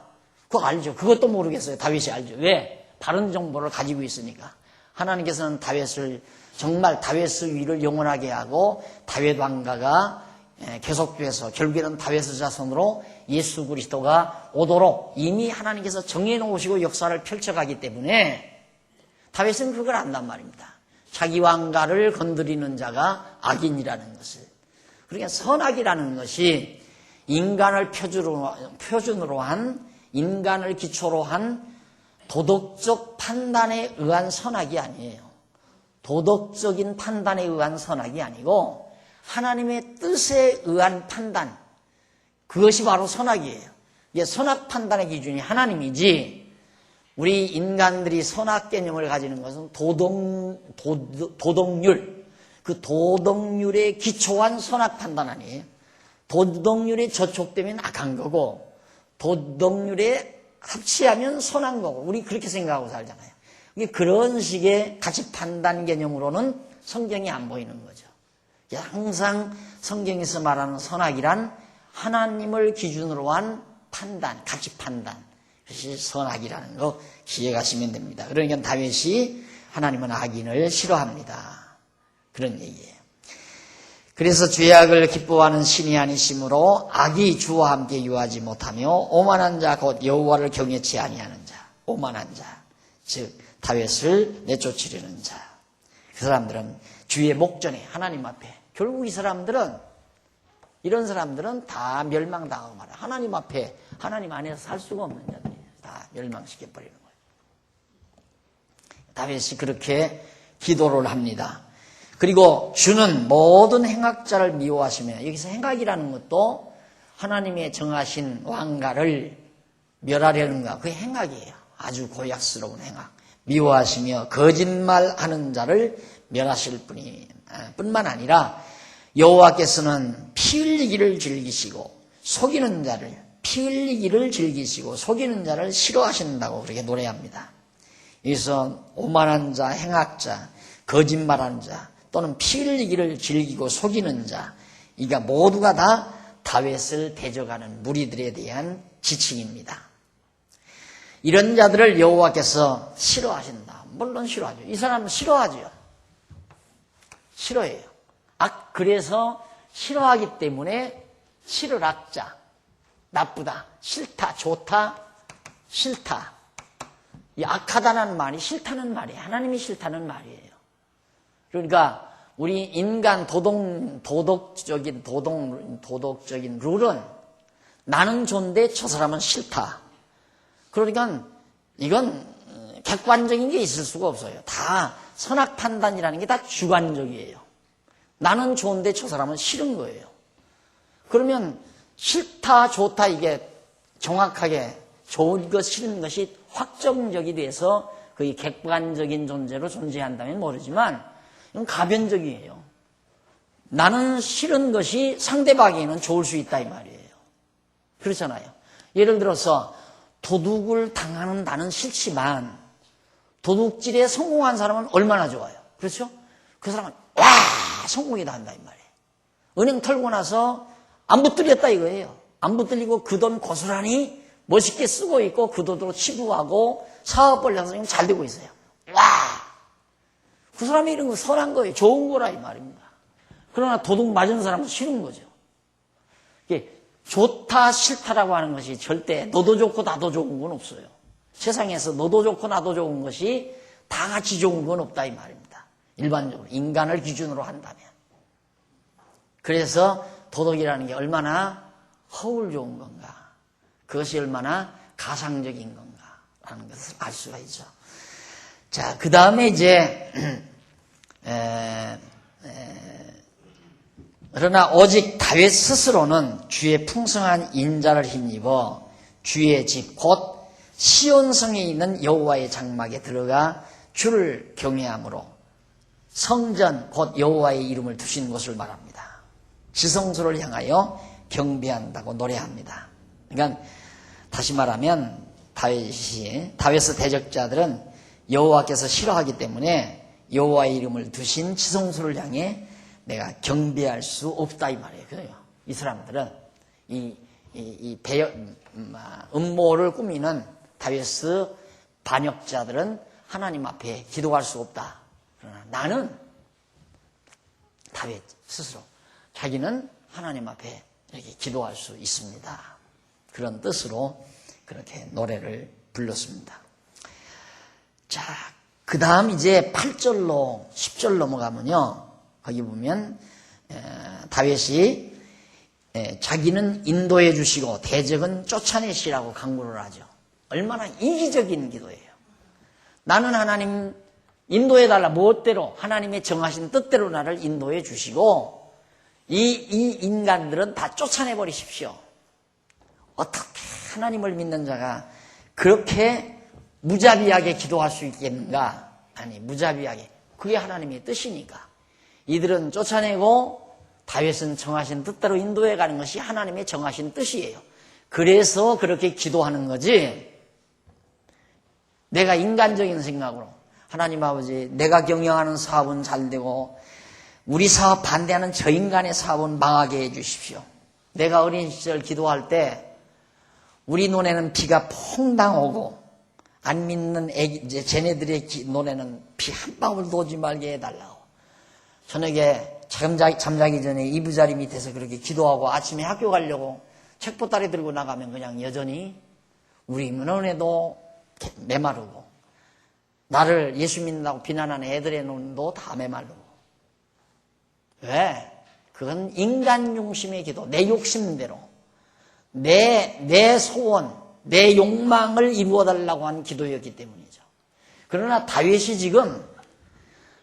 그거 알죠. 그것도 모르겠어요. 다윗이 알죠. 왜? 바른 정보를 가지고 있으니까. 하나님께서는 다윗을 정말 다윗의 위를 영원하게 하고 다윗 왕가가 계속돼서 결국에는 다윗의 자손으로 예수 그리스도가 오도록 이미 하나님께서 정해놓으시고 역사를 펼쳐가기 때문에 다윗은 그걸 안단 말입니다. 자기 왕가를 건드리는 자가 악인이라는 것을. 그러니까 선악이라는 것이 인간을 표준으로 한 인간을 기초로 한 도덕적 판단에 의한 선악이 아니에요. 도덕적인 판단에 의한 선악이 아니고 하나님의 뜻에 의한 판단, 그것이 바로 선악이에요. 이게 선악 판단의 기준이 하나님이지 우리 인간들이 선악 개념을 가지는 것은 도덕률, 그 도덕률에 기초한 선악 판단 아니에요. 도덕률에 저촉되면 악한 거고 도덕률에 합치하면 선한 거고 우리 그렇게 생각하고 살잖아요. 그런 식의 가치 판단 개념으로는 성경이 안 보이는 거죠. 항상 성경에서 말하는 선악이란 하나님을 기준으로 한 판단, 가치 판단, 그것이 선악이라는 거 기억하시면 됩니다. 그러니까 다윗이 하나님은 악인을 싫어합니다. 그런 얘기예요. 그래서 죄악을 기뻐하는 신이 아니시므로 악이 주와 함께 유하지 못하며 오만한 자 곧 여호와를 경외치 아니하는 자, 오만한 자, 즉 다윗을 내쫓으려는 자. 그 사람들은 주의 목전에 하나님 앞에 결국 이런 사람들은 다 멸망당하고 말아요. 하나님 앞에 하나님 안에서 살 수가 없는 자들이에요. 다 멸망시켜버리는 거예요. 다윗이 그렇게 기도를 합니다. 그리고 주는 모든 행악자를 미워하시며 여기서 행악이라는 것도 하나님의 정하신 왕가를 멸하려는가 그 행악이에요. 아주 고약스러운 행악. 미워하시며 거짓말하는 자를 멸하실 뿐만 아니라 여호와께서는 피 흘리기를 즐기시고 속이는 자를 싫어하신다고 그렇게 노래합니다. 여기서 오만한 자, 행악자, 거짓말하는 자 또는 피 흘리기를 즐기고 속이는 자, 이가 모두가 다 다윗을 대적하는 무리들에 대한 지칭입니다. 이런 자들을 여호와께서 싫어하신다. 물론 싫어하죠. 이 사람은 싫어하죠. 싫어해요. 그래서 싫어하기 때문에 싫어락자, 나쁘다, 싫다, 좋다, 싫다. 이 악하다는 말이 싫다는 말이에요. 하나님이 싫다는 말이에요. 그러니까 우리 인간 도덕적인 룰은 나는 좋은데 저 사람은 싫다. 그러니까 이건 객관적인 게 있을 수가 없어요. 다 선악 판단이라는 게 다 주관적이에요. 나는 좋은데 저 사람은 싫은 거예요. 그러면 싫다, 좋다 이게 정확하게 좋은 것, 싫은 것이 확정적이 돼서 거의 객관적인 존재로 존재한다면 모르지만 이건 가변적이에요. 나는 싫은 것이 상대방에게는 좋을 수 있다 이 말이에요. 그렇잖아요. 예를 들어서 도둑을 당하는 나는 싫지만 도둑질에 성공한 사람은 얼마나 좋아요. 그렇죠? 그 사람은 와 성공이다 한다 이 말이에요. 은행 털고 나서 안 붙들렸다 이거예요. 안 붙들리고 그 돈 고스란히 멋있게 쓰고 있고 그 돈으로 치부하고 사업 벌려서 잘 되고 있어요. 와! 그 사람이 이런 거 선한 거예요. 좋은 거라 이 말입니다. 그러나 도둑 맞은 사람은 싫은 거죠. 이게 좋다 싫다라고 하는 것이 절대 너도 좋고 나도 좋은 건 없어요. 세상에서 너도 좋고 나도 좋은 것이 다 같이 좋은 건 없다 이 말입니다. 일반적으로 인간을 기준으로 한다면. 그래서 도덕이라는 게 얼마나 허울 좋은 건가, 그것이 얼마나 가상적인 건가라는 것을 알 수가 있죠. 자, 그 다음에 이제 그러나 오직 다윗 스스로는 주의 풍성한 인자를 힘입어 주의 집 곧 시온성에 있는 여호와의 장막에 들어가 주를 경외함으로 성전 곧 여호와의 이름을 두신 곳을 말합니다. 지성소를 향하여 경배한다고 노래합니다. 그러니까 다시 말하면 다윗의 대적자들은 여호와께서 싫어하기 때문에 여호와의 이름을 두신 지성소를 향해 내가 경배할 수 없다 이 말이에요. 그래요. 이 사람들은 음모를 꾸미는 다윗의 반역자들은 하나님 앞에 기도할 수 없다. 그러나 나는 다윗 스스로 자기는 하나님 앞에 이렇게 기도할 수 있습니다. 그런 뜻으로 그렇게 노래를 불렀습니다. 자, 그 다음 이제 8절로 10절 넘어가면요. 거기 보면 다윗이 자기는 인도해 주시고 대적은 쫓아내시라고 강구를 하죠. 얼마나 이기적인 기도예요. 나는 하나님 인도해달라. 무엇대로 하나님의 정하신 뜻대로 나를 인도해 주시고 이 인간들은 다 쫓아내버리십시오. 어떻게 하나님을 믿는 자가 그렇게 무자비하게 기도할 수 있겠는가? 아니, 무자비하게. 그게 하나님의 뜻이니까. 이들은 쫓아내고 다윗은 정하신 뜻대로 인도해 가는 것이 하나님의 정하신 뜻이에요. 그래서 그렇게 기도하는 거지. 내가 인간적인 생각으로 하나님 아버지 내가 경영하는 사업은 잘 되고 우리 사업 반대하는 저 인간의 사업은 망하게 해 주십시오. 내가 어린 시절 기도할 때 우리 눈에는 비가 퐁당 오고 안 믿는 이제 쟤네들의 눈에는 피 한 방울도 오지 말게 해달라고. 저녁에 잠자기 전에 이부자리 밑에서 그렇게 기도하고 아침에 학교 가려고 책보따리 들고 나가면 그냥 여전히 우리 눈에도 메마르고 나를 예수 믿는다고 비난하는 애들의 눈도 다 메마르고. 왜? 그건 인간 중심의 기도, 내 욕심대로 내 소원, 내 욕망을 이루어달라고 한 기도였기 때문이죠. 그러나 다윗이 지금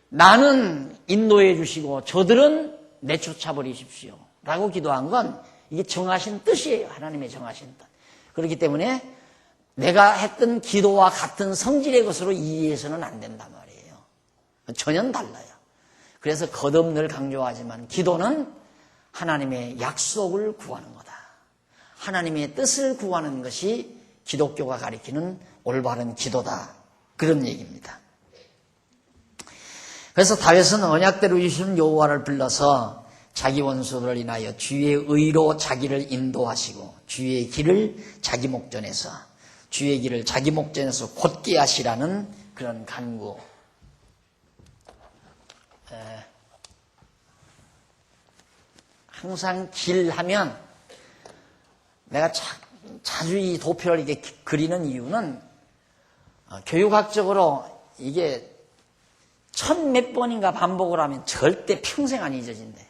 나는 인도해 주시고 저들은 내쫓아버리십시오 라고 기도한 건 이게 정하신 뜻이에요. 하나님의 정하신 뜻. 그렇기 때문에 내가 했던 기도와 같은 성질의 것으로 이해해서는 안 된단 말이에요. 전혀 달라요. 그래서 거듭 늘 강조하지만 기도는 하나님의 약속을 구하는 거다. 하나님의 뜻을 구하는 것이 기독교가 가리키는 올바른 기도다. 그런 얘기입니다. 그래서 다윗은 언약대로 주신 여호와를 불러서 자기 원수들을 인하여 주의 의로 자기를 인도하시고 주의 길을 자기 목전에서 주의 길을 자기 목전에서 곧게 하시라는 그런 간구. 항상 길 하면 내가 자주 이 도표를 이렇게 그리는 이유는 교육학적으로 이게 몇 번인가 반복을 하면 절대 평생 안 잊어진대요.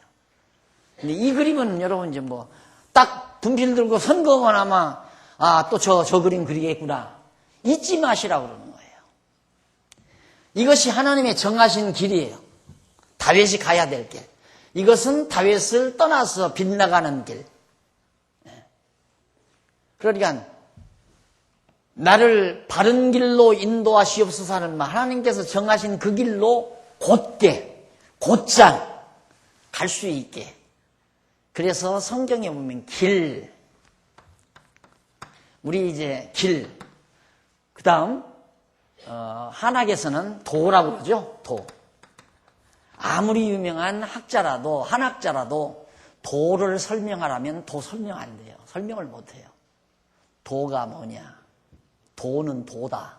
근데 이 그림은 여러분 이제 뭐 딱 분필 들고 선 그어만 하면 또 저 그림 그리겠구나. 잊지 마시라고 그러는 거예요. 이것이 하나님의 정하신 길이에요. 다윗이 가야 될 길. 이것은 다윗을 떠나서 빗나가는 길. 그러니까 나를 바른 길로 인도하시옵소서 하는 말, 하나님께서 정하신 그 길로 곧게, 곧장 갈 수 있게. 그래서 성경에 보면 길, 우리 이제 길, 그 다음 한학에서는 도라고 그러죠. 도. 아무리 유명한 학자라도, 한학자라도 도를 설명하라면 도 설명 안 돼요. 설명을 못 해요. 도가 뭐냐? 도는 도다.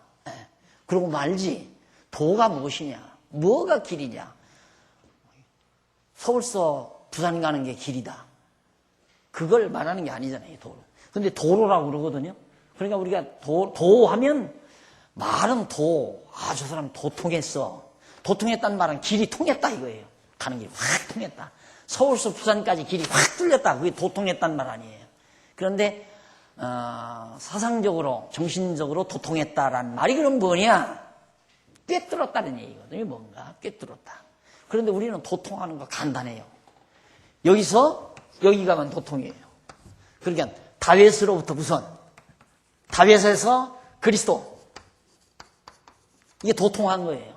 그러고 말지. 도가 무엇이냐? 뭐가 길이냐? 서울서 부산 가는 게 길이다. 그걸 말하는 게 아니잖아요, 도로. 근데 도로라고 그러거든요. 그러니까 우리가 도 하면 말은 도. 저 사람 도통했어. 도통했다는 말은 길이 통했다 이거예요. 가는 길이 확 통했다. 서울서 부산까지 길이 확 뚫렸다. 그게 도통했다는 말 아니에요. 그런데 사상적으로, 정신적으로 도통했다라는 말이 그럼 뭐냐? 꿰뚫었다는 얘기거든요. 뭔가 꿰뚫었다. 그런데 우리는 도통하는 거 간단해요. 여기서 여기 가면 도통이에요. 그러니까 다윗으로부터 우선, 다윗에서 그리스도. 이게 도통한 거예요.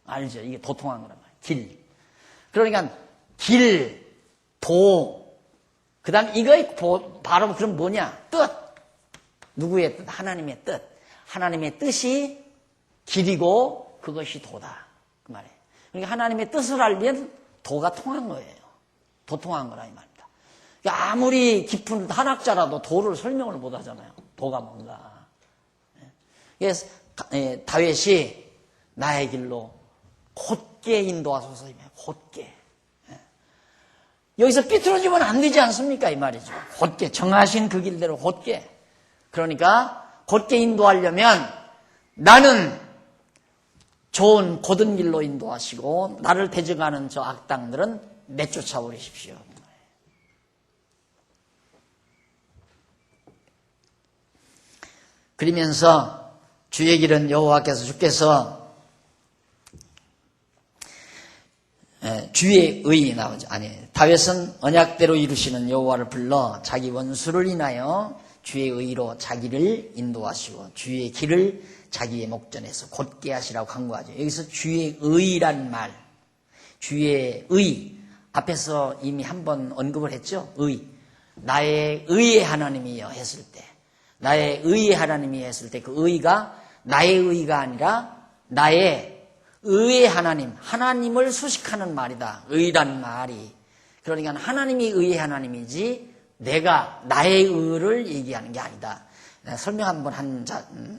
알죠? 이게 도통한 거란 말이에요. 길. 그러니까 길, 도. 그 다음 이거의 바로 그럼 뭐냐? 뜻. 누구의 뜻? 하나님의 뜻. 하나님의 뜻이 길이고 그것이 도다. 그 말이에요. 그러니까 하나님의 뜻을 알면 도가 통한 거예요. 도통한 거라 이 말입니다. 그러니까 아무리 깊은 한학자라도 도를 설명을 못 하잖아요. 도가 뭔가. 그래서 다윗이 나의 길로 곧게 인도하소서이며 곧게. 여기서 삐뚤어지면 안 되지 않습니까? 이 말이죠. 곧게 정하신 그 길대로 곧게. 그러니까 곧게 인도하려면 나는 좋은 곧은 길로 인도하시고 나를 대적하는 저 악당들은 내쫓아 버리십시오. 그러면서 주의 길은 여호와께서 주께서 주의 의 나오죠. 아니, 다윗은 언약대로 이루시는 여호와를 불러 자기 원수를 인하여 주의 의로 자기를 인도하시고 주의 길을 자기의 목전에서 곧게 하시라고 간구하죠. 여기서 주의 의란 말, 주의 의 앞에서 이미 한번 언급을 했죠. 의, 나의 의의 하나님이여 했을 때, 나의 의의 하나님이 했을 때 그 의가 나의 의가 아니라 나의 의의 하나님, 하나님을 수식하는 말이다. 의란 말이. 그러니까 하나님이 의의 하나님이지 내가 나의 의를 얘기하는 게 아니다. 설명 한번 한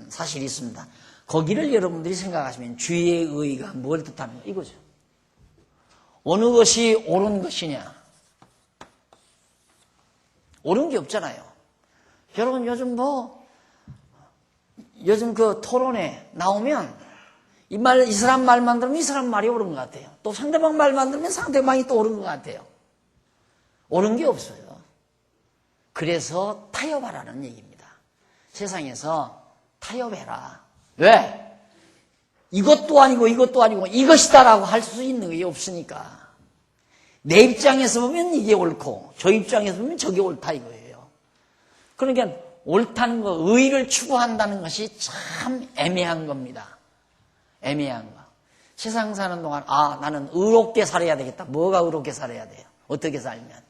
사실이 있습니다. 거기를 여러분들이 생각하시면 주의 의가 뭘 뜻하는 거 이거죠. 어느 것이 옳은 것이냐? 옳은 게 없잖아요. 여러분 요즘 그 토론에 나오면 이 사람 말만 들으면 이 사람 말이 옳은 것 같아요. 또 상대방 말만 들으면 상대방이 또 옳은 것 같아요. 옳은 게 없어요. 그래서 타협하라는 얘기입니다. 세상에서 타협해라. 왜? 이것도 아니고 이것이다라고 할 수 있는 게 없으니까. 내 입장에서 보면 이게 옳고 저 입장에서 보면 저게 옳다 이거예요. 그러니까 옳다는 거, 의를 추구한다는 것이 참 애매한 겁니다. 애매한 거. 세상 사는 동안 나는 의롭게 살아야 되겠다. 뭐가 의롭게 살아야 돼요? 어떻게 살면?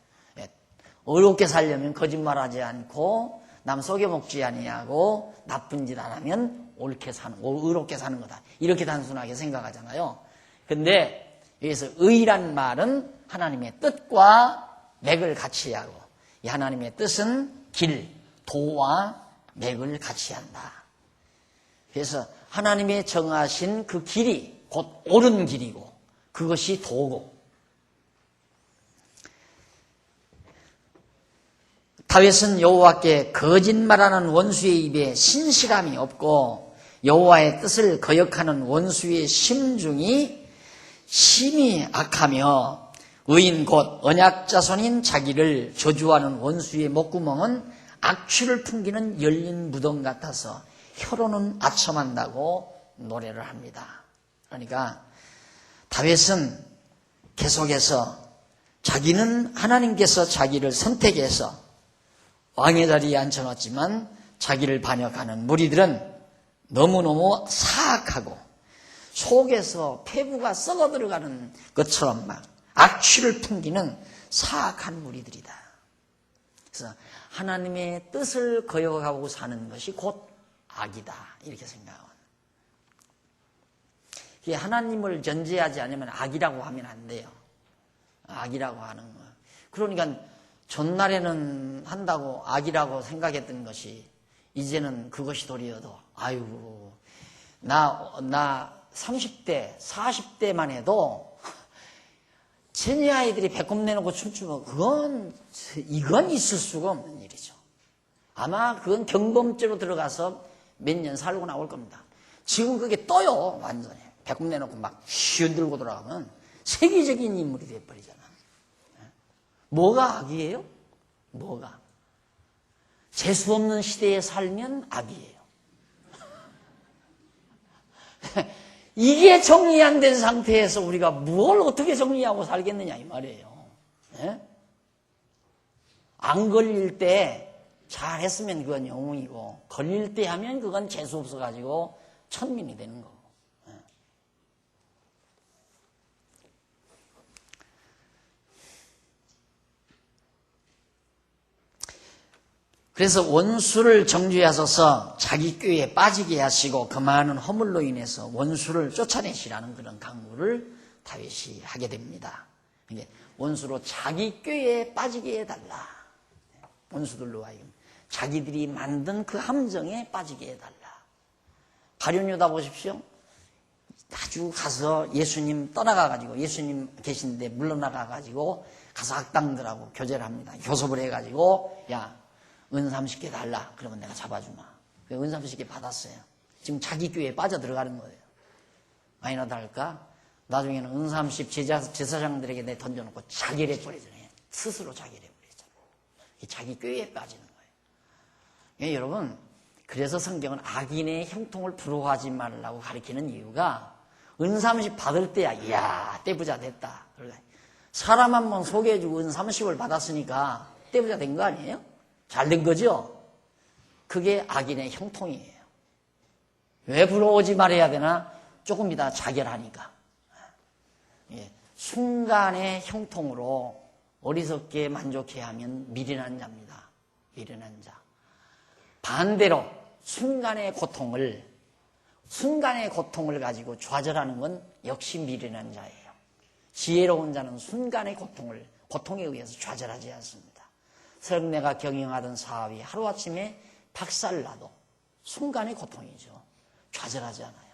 의롭게 살려면 거짓말하지 않고 남 속여먹지 아니하고 나쁜 짓 안 하면 의롭게 사는 거다. 이렇게 단순하게 생각하잖아요. 근데 여기서 의란 말은 하나님의 뜻과 맥을 같이 하고 이 하나님의 뜻은 길, 도와 맥을 같이 한다. 그래서 하나님의 정하신 그 길이 곧 옳은 길이고 그것이 도고, 다윗은 여호와께 거짓말하는 원수의 입에 신실함이 없고 여호와의 뜻을 거역하는 원수의 심중이 심히 악하며 의인 곧 언약 자손인 자기를 저주하는 원수의 목구멍은 악취를 풍기는 열린 무덤 같아서 혀로는 아첨한다고 노래를 합니다. 그러니까 다윗은 계속해서 자기는 하나님께서 자기를 선택해서 왕의 자리에 앉혀놨지만 자기를 반역하는 무리들은 너무너무 사악하고 속에서 폐부가 썩어 들어가는 것처럼 막 악취를 풍기는 사악한 무리들이다. 그래서 하나님의 뜻을 거역하고 사는 것이 곧 악이다, 이렇게 생각합니다. 하나님을 전제하지 않으면 악이라고 하면 안 돼요. 악이라고 하는 거. 그러니까 전날에는 한다고 악이라고 생각했던 것이 이제는 그것이 도리어도 아유 나 30대 40대만 해도 제니 아이들이 배꼽 내놓고 춤추면 이건 있을 수가 없는 일이죠. 아마 그건 경범죄로 들어가서 몇 년 살고 나올 겁니다. 지금 그게 떠요. 완전히 배꼽 내놓고 막 휘흔들고 돌아가면 세계적인 인물이 돼버리잖아. 뭐가 악이에요? 뭐가? 재수 없는 시대에 살면 악이에요. 이게 정리 안 된 상태에서 우리가 뭘 어떻게 정리하고 살겠느냐 이 말이에요. 네? 안 걸릴 때 잘했으면 그건 영웅이고 걸릴 때 하면 그건 재수 없어가지고 천민이 되는 거고. 그래서 원수를 정죄하소서 자기 꾀에 빠지게 하시고 그 많은 허물로 인해서 원수를 쫓아내시라는 그런 강구를 다윗이 하게 됩니다. 원수로 자기 꾀에 빠지게 해달라. 원수들로 하여금 자기들이 만든 그 함정에 빠지게 해달라. 가룟유다 보십시오. 아주 가서 예수님 떠나가가지고 예수님 계신데 물러나가가지고 가서 악당들하고 교제를 합니다. 교섭을 해가지고 야 은 30개 달라. 그러면 내가 잡아주마. 은 30개 받았어요. 지금 자기 교회에 빠져들어가는 거예요. 아니나 다를까? 나중에는 은 30 제사장들에게 내 던져놓고 자결해버리잖아요. 스스로 자결해버리잖아요. 자기 교회에 빠지는 거예요. 여러분, 그래서 성경은 악인의 형통을 부러워하지 말라고 가르치는 이유가 은 30 받을 때야, 이야, 떼부자 됐다. 사람 한 번 소개해주고 은 30을 받았으니까 떼부자 된 거 아니에요? 잘 된 거죠? 그게 악인의 형통이에요. 왜 부러워오지 말아야 되나? 조금 이따 자결하니까. 순간의 형통으로 어리석게 만족해야 하면 미련한 자입니다. 미련한 자. 반대로 순간의 고통을 가지고 좌절하는 건 역시 미련한 자예요. 지혜로운 자는 순간의 고통에 의해서 좌절하지 않습니다. 내가 경영하던 사업이 하루아침에 박살나도 순간의 고통이죠. 좌절하지 않아요.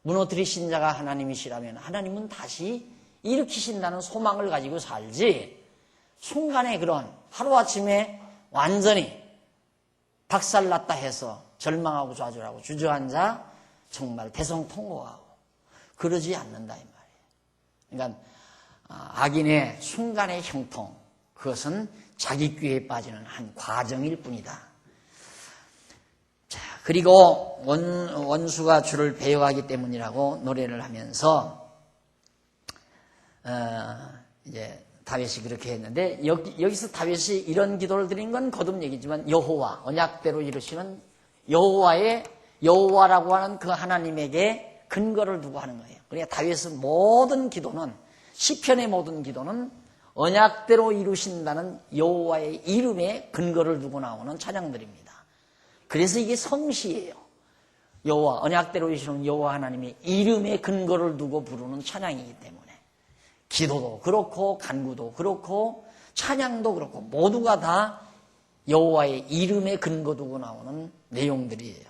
무너뜨리신 자가 하나님이시라면 하나님은 다시 일으키신다는 소망을 가지고 살지, 순간에 그런 하루아침에 완전히 박살났다 해서 절망하고 좌절하고 주저앉아 정말 대성통곡하고 그러지 않는다 이 말이에요. 그러니까 악인의 순간의 형통, 그것은 자기 꾀에 빠지는 한 과정일 뿐이다. 자, 그리고 원수가 주를 배역하기 때문이라고 노래를 하면서 이제 다윗이 그렇게 했는데 여기서 다윗이 이런 기도를 드린 건 거듭 얘기지만 여호와, 언약대로 이루시는 여호와라고 하는 그 하나님에게 근거를 두고 하는 거예요. 그러니까 다윗의 모든 기도는, 시편의 모든 기도는 언약대로 이루신다는 여호와의 이름에 근거를 두고 나오는 찬양들입니다. 그래서 이게 성시예요. 여호와, 언약대로 이루시는 여호와 하나님의 이름에 근거를 두고 부르는 찬양이기 때문에 기도도 그렇고 간구도 그렇고 찬양도 그렇고 모두가 다 여호와의 이름에 근거 두고 나오는 내용들이에요.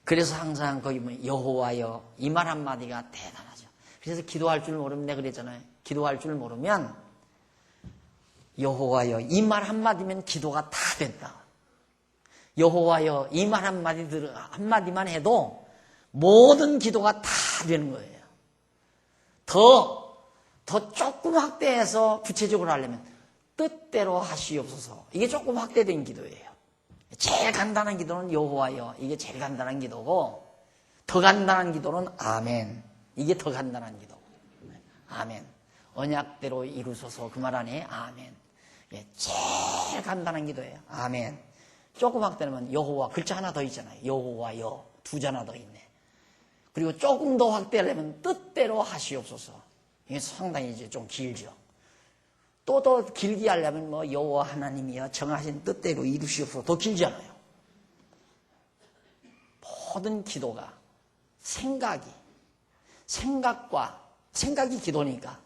그래서 항상 거기 보면 여호와여 이 말 한마디가 대단하죠. 그래서 기도할 줄 모르면 내가 그랬잖아요. 기도할 줄 모르면 여호와여 이 말 한마디면 기도가 다 된다. 여호와여 이 말 한마디만 해도 모든 기도가 다 되는 거예요. 더 조금 확대해서 구체적으로 하려면 뜻대로 하시옵소서. 이게 조금 확대된 기도예요. 제일 간단한 기도는 여호와여. 이게 제일 간단한 기도고 더 간단한 기도는 아멘. 이게 더 간단한 기도. 아멘. 언약대로 이루소서. 그 말 안에 아멘. 이게 제일 간단한 기도예요. 아멘. 조금 확대하면 여호와 글자 하나 더 있잖아요. 여호와여 두 자나 더 있네. 그리고 조금 더 확대하려면 뜻대로 하시옵소서. 이게 상당히 이제 좀 길죠. 또 더 길게 하려면 뭐 여호와 하나님이여 정하신 뜻대로 이루시옵소서. 더 길잖아요. 모든 기도가 생각이 기도니까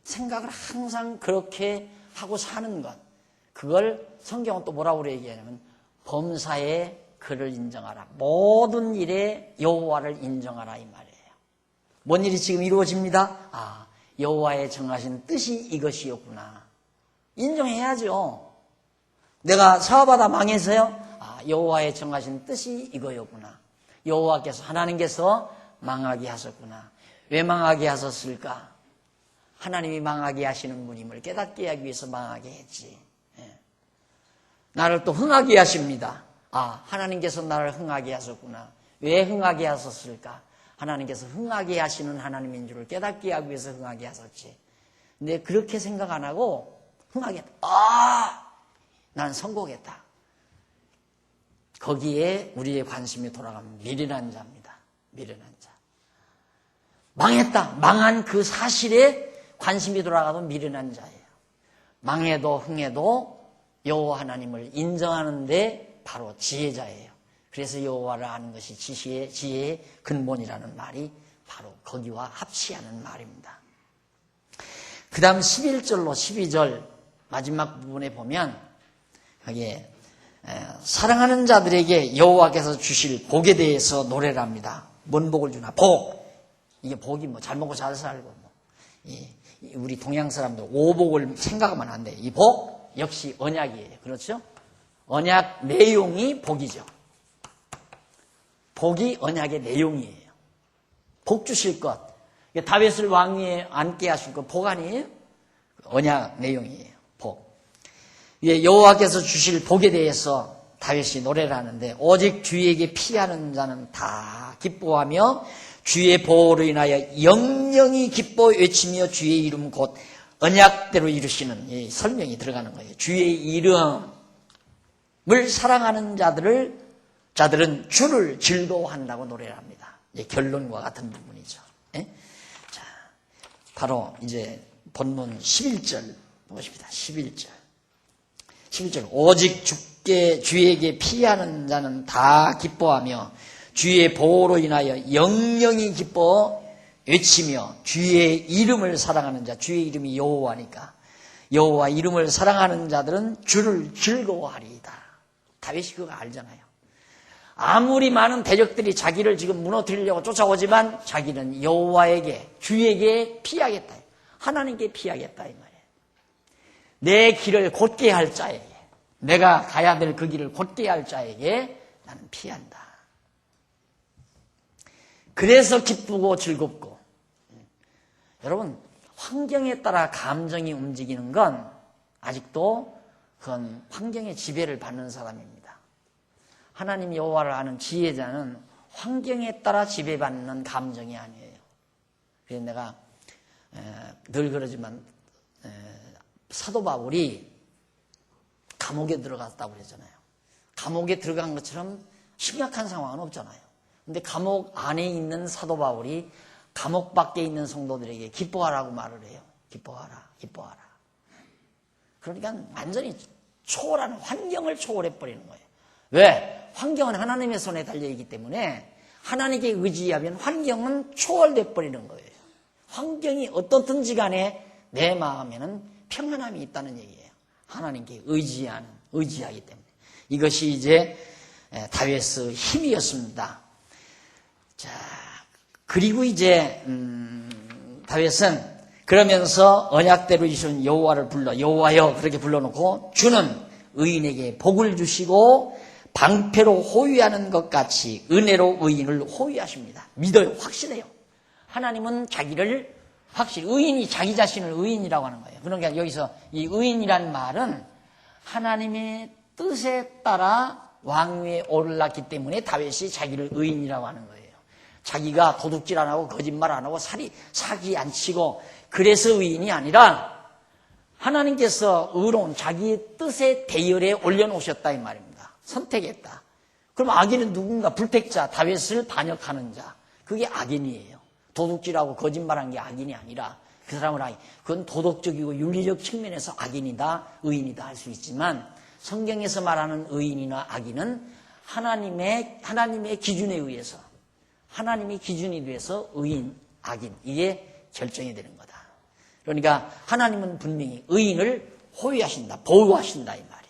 생각을 항상 그렇게 하고 사는 것. 그걸 성경은 또 뭐라고 얘기하냐면 범사에 그를 인정하라. 모든 일에 여호와를 인정하라 이 말이에요. 뭔 일이 지금 이루어집니다. 여호와의 정하신 뜻이 이것이었구나. 인정해야죠. 내가 사업하다 망해서요. 여호와의 정하신 뜻이 이거였구나. 여호와께서 하나님께서 망하게 하셨구나. 왜 망하게 하셨을까? 하나님이 망하게 하시는 분임을 깨닫게 하기 위해서 망하게 했지. 나를 또 흥하게 하십니다. 하나님께서 나를 흥하게 하셨구나. 왜 흥하게 하셨을까? 하나님께서 흥하게 하시는 하나님인 줄을 깨닫게 하기 위해서 흥하게 하셨지. 근데 그렇게 생각 안 하고 흥하게 했다. 난 성공했다. 거기에 우리의 관심이 돌아가면 미련한 자입니다. 미련한 자. 망했다. 망한 그 사실에 관심이 돌아가도 미련한 자예요. 망해도 흥해도 여호와 하나님을 인정하는데 바로 지혜자예요. 그래서 여호와를 아는 것이 지혜의 근본이라는 말이 바로 거기와 합치하는 말입니다. 그 다음 11절로 12절 마지막 부분에 보면 여기에 사랑하는 자들에게 여호와께서 주실 복에 대해서 노래를 합니다. 뭔 복을 주나? 복. 이게 복이 뭐 잘 먹고 잘 살고 우리 동양 사람들 오복을 생각하면 안 돼. 이 복 역시 언약이에요. 그렇죠? 언약 내용이 복이죠. 복이 언약의 내용이에요. 복 주실 것. 다윗을 왕위에 앉게 하실 것 복 아니에요? 언약 내용이에요. 복. 여호와께서 주실 복에 대해서 다윗이 노래를 하는데 오직 주에게 피하는 자는 다 기뻐하며 주의 보호로 인하여 영영이 기뻐 외치며 주의 이름 곧 언약대로 이루시는 이 설명이 들어가는 거예요. 주의 이름을 사랑하는 자들은 주를 즐거워한다고 노래를 합니다. 결론과 같은 부분이죠. 자, 바로 이제 본문 11절 보십니다. 11절 오직 주에게 피하는 자는 다 기뻐하며 주의 보호로 인하여 영영이 기뻐 외치며 주의 이름을 사랑하는 자, 주의 이름이 여호와니까 여호와 이름을 사랑하는 자들은 주를 즐거워하리이다. 다윗이 그거 알잖아요. 아무리 많은 대적들이 자기를 지금 무너뜨리려고 쫓아오지만 자기는 여호와에게, 주에게 피하겠다. 하나님께 피하겠다 이 말이에요. 내 길을 곧게 할 자에게, 내가 가야 될 그 길을 곧게 할 자에게 나는 피한다. 그래서 기쁘고 즐겁고. 여러분, 환경에 따라 감정이 움직이는 건 아직도 그건 환경의 지배를 받는 사람입니다. 하나님 여호와를 아는 지혜자는 환경에 따라 지배받는 감정이 아니에요. 그래서 내가 늘 그러지만 사도 바울이 감옥에 들어갔다고 그랬잖아요. 감옥에 들어간 것처럼 심각한 상황은 없잖아요. 근데 감옥 안에 있는 사도 바울이 감옥 밖에 있는 성도들에게 기뻐하라고 말을 해요. 기뻐하라, 기뻐하라. 그러니까 완전히 초월하는, 환경을 초월해버리는 거예요. 왜? 환경은 하나님의 손에 달려있기 때문에 하나님께 의지하면 환경은 초월돼 버리는 거예요. 환경이 어떻든지 간에 내 마음에는 평안함이 있다는 얘기예요. 하나님께 의지하기 때문에. 이것이 이제 다윗의 힘이었습니다. 자, 그리고 이제 다윗은 그러면서 언약대로 이신 여호와를 불러 여호와여 그렇게 불러놓고 주는 의인에게 복을 주시고 방패로 호위하는 것 같이 은혜로 의인을 호위하십니다. 믿어요. 확신해요. 하나님은 자기를 확실히 의인이 자기 자신을 의인이라고 하는 거예요. 그러니까 여기서 이 의인이라는 말은 하나님의 뜻에 따라 왕위에 오르렀기 때문에 다윗이 자기를 의인이라고 하는 거예요. 자기가 도둑질 안 하고 거짓말 안 하고 사기 안 치고 그래서 의인이 아니라 하나님께서 의로운 자기의 뜻의 대열에 올려놓으셨다 이 말입니다. 선택했다. 그럼 악인은 누군가? 불택자, 다윗을 반역하는 자. 그게 악인이에요. 도둑질하고 거짓말한 게 악인이 아니라 그 사람은 악인. 그건 도덕적이고 윤리적 측면에서 악인이다, 의인이다 할 수 있지만 성경에서 말하는 의인이나 악인은 하나님의 기준에 의해서 하나님의 기준에 의해서 의인, 악인 이게 결정이 되는 거다. 그러니까 하나님은 분명히 의인을 호위하신다, 보호하신다 이 말이에요.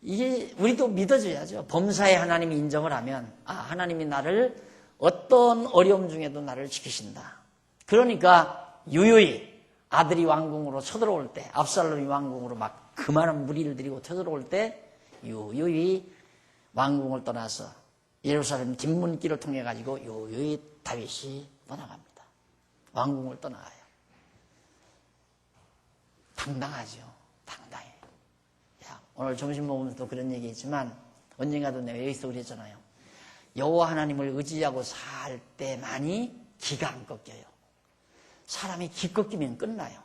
이게 우리도 믿어줘야죠. 범사에 하나님이 인정을 하면 하나님이 나를 어떤 어려움 중에도 나를 지키신다. 그러니까 유유히 아들이 왕궁으로 쳐들어올 때 압살롬이 왕궁으로 막 그만한 무리를 들이고 쳐들어올 때 유유히 왕궁을 떠나서 예루살렘 뒷문길을 통해 가지고 유유히 다윗이 떠나갑니다. 왕궁을 떠나가요. 당당하죠. 당당해. 오늘 점심 먹으면서도 그런 얘기했지만 언젠가도 내가 여기서 그랬잖아요. 여호와 하나님을 의지하고 살 때만이 기가 안 꺾여요. 사람이 기 꺾이면 끝나요.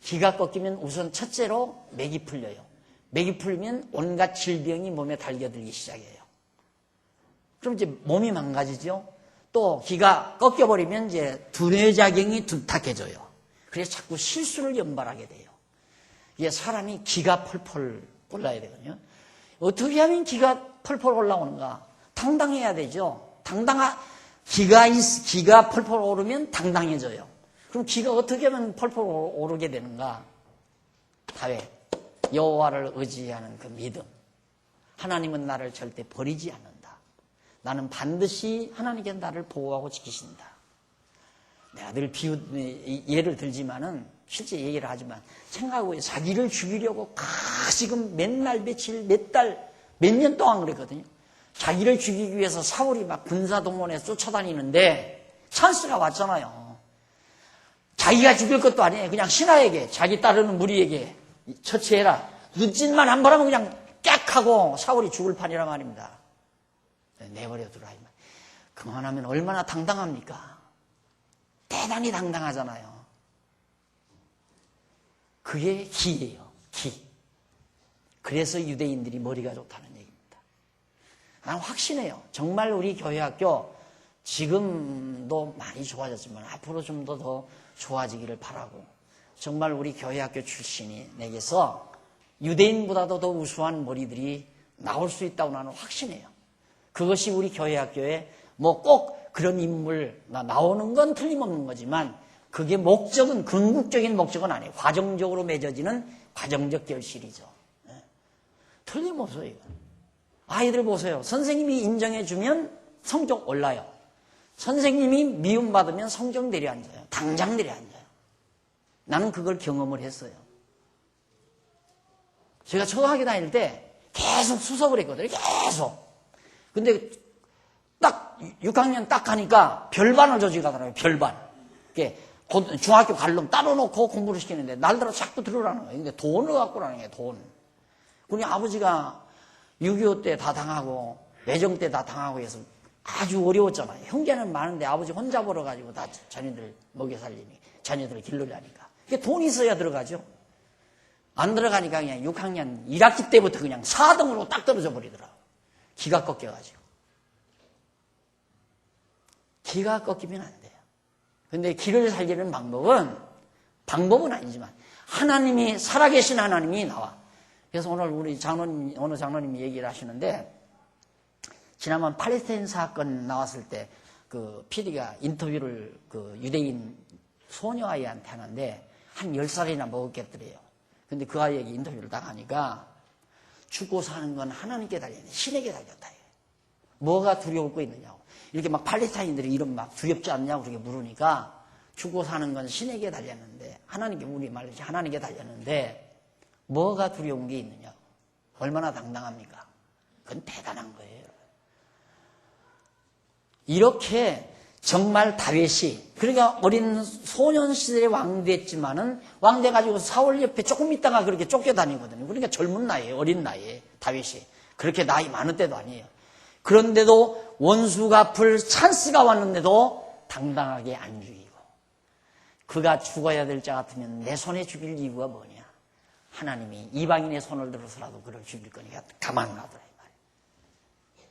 기가 꺾이면 우선 첫째로 맥이 풀려요. 맥이 풀리면 온갖 질병이 몸에 달겨들기 시작해요. 그럼 이제 몸이 망가지죠. 또 기가 꺾여버리면 이제 두뇌작용이 둔탁해져요. 그래서 자꾸 실수를 연발하게 돼요. 이게 사람이 기가 펄펄 올라야 되거든요. 어떻게 하면 기가 펄펄 올라오는가? 당당해야 되죠. 기가 펄펄 오르면 당당해져요. 그럼 기가 어떻게 하면 펄펄 오르게 되는가? 다윗, 여호와를 의지하는 그 믿음. 하나님은 나를 절대 버리지 않는다. 나는 반드시 하나님께 나를 보호하고 지키신다. 내가 늘 예를 들지만은 실제 얘기를 하지만 생각하고 자기를 죽이려고 지금 몇 날, 며칠, 몇 달, 몇 년 동안 그랬거든요. 자기를 죽이기 위해서 사울이 막 군사동원해서 쫓아다니는데 찬스가 왔잖아요. 자기가 죽일 것도 아니에요. 그냥 신하에게, 자기 따르는 무리에게 처치해라. 눈짓만 한 번 하면 그냥 깍 하고 사울이 죽을 판이란 말입니다. 내버려두라. 그만하면 얼마나 당당합니까? 대단히 당당하잖아요. 그게 기예요. 기. 그래서 유대인들이 머리가 좋다는 얘기입니다. 나는 확신해요. 정말 우리 교회학교 지금도 많이 좋아졌지만 앞으로 좀 더 좋아지기를 바라고 정말 우리 교회학교 출신이 내게서 유대인보다도 더 우수한 머리들이 나올 수 있다고 나는 확신해요. 그것이 우리 교회학교에 뭐 꼭 그런 인물 나오는 건 틀림없는 거지만 그게 목적은 궁극적인 목적은 아니에요. 과정적으로 맺어지는 과정적 결실이죠. 틀림없어요. 이건. 아이들 보세요. 선생님이 인정해주면 성적 올라요. 선생님이 미움받으면 성적 내려앉아요. 당장 내려앉아요. 나는 그걸 경험을 했어요. 제가 초등학교 다닐 때 계속 수석을 했거든요. 계속. 근데 딱 6학년 딱 가니까 별반을 조직하더라고요. 별반. 중학교 갈 놈 따로 놓고 공부를 시키는데 날들어 자꾸 들으라는 거예요. 근데 돈을 갖고 라는 거예요. 돈. 그러니 아버지가 6.25 때 다 당하고 내정 때 다 당하고 해서 아주 어려웠잖아요. 형제는 많은데 아버지 혼자 벌어가지고 다 자녀들 먹여 살리니 자녀들을 길러려니까. 이게 돈이 있어야 들어가죠. 안 들어가니까 그냥 6학년 1학기 때부터 그냥 4등으로 딱 떨어져 버리더라고요. 기가 꺾여가지고. 기가 꺾이면 안 돼요. 근데 기를 살리는 방법은 아니지만 하나님이 살아계신 하나님이 나와. 그래서 오늘 우리 어느 장로님이 얘기를 하시는데 지난번 팔레스타인 사건 나왔을 때 그 PD가 인터뷰를 그 유대인 소녀 아이한테 하는데 한 10살이나 먹었겠더래요. 근데 그 아이에게 인터뷰를 딱 하니까 죽고 사는 건 하나님께 달려있는 신에게 달렸다. 뭐가 두려울 거 있느냐고. 이렇게 막 팔레스타인들이 이런 막 두렵지 않냐고 그렇게 물으니까 죽고 사는 건 신에게 달렸는데, 하나님께, 우리 말이지, 하나님께 달렸는데, 뭐가 두려운 게 있느냐고. 얼마나 당당합니까? 그건 대단한 거예요. 이렇게 정말 다윗이, 그러니까 어린 소년 시절에 왕 됐지만은 왕 돼가지고 사울 옆에 조금 있다가 그렇게 쫓겨다니거든요. 그러니까 젊은 나이에, 어린 나이에 다윗이. 그렇게 나이 많은 때도 아니에요. 그런데도 원수 갚을 찬스가 왔는데도 당당하게 안 죽이고, 그가 죽어야 될 자 같으면 내 손에 죽일 이유가 뭐냐? 하나님이 이방인의 손을 들어서라도 그를 죽일 거니까 가만 놔둬라 이 말이에요.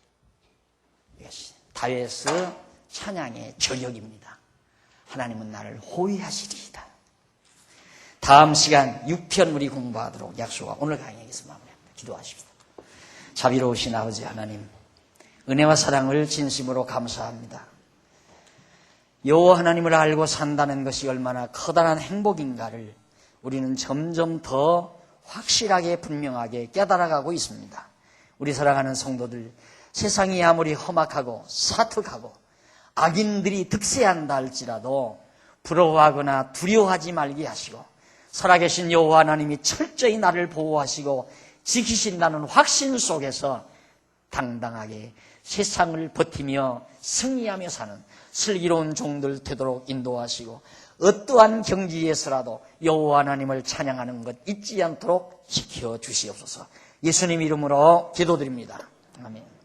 이것이 다윗의 찬양의 저격입니다. 하나님은 나를 호위하시리이다. 다음 시간 6편 우리 공부하도록 약속하고 오늘 강의 여기서 마무리합니다. 기도하십시다. 자비로우신 아버지 하나님, 은혜와 사랑을 진심으로 감사합니다. 여호와 하나님을 알고 산다는 것이 얼마나 커다란 행복인가를 우리는 점점 더 확실하게 분명하게 깨달아가고 있습니다. 우리 사랑하는 성도들, 세상이 아무리 험악하고 사특하고 악인들이 득세한다 할지라도 부러워하거나 두려워하지 말게 하시고, 살아계신 여호와 하나님이 철저히 나를 보호하시고 지키신다는 확신 속에서 당당하게 세상을 버티며 승리하며 사는 슬기로운 종들 되도록 인도하시고, 어떠한 경지에서라도 여호와 하나님을 찬양하는 것 잊지 않도록 지켜주시옵소서. 예수님 이름으로 기도드립니다. 아멘.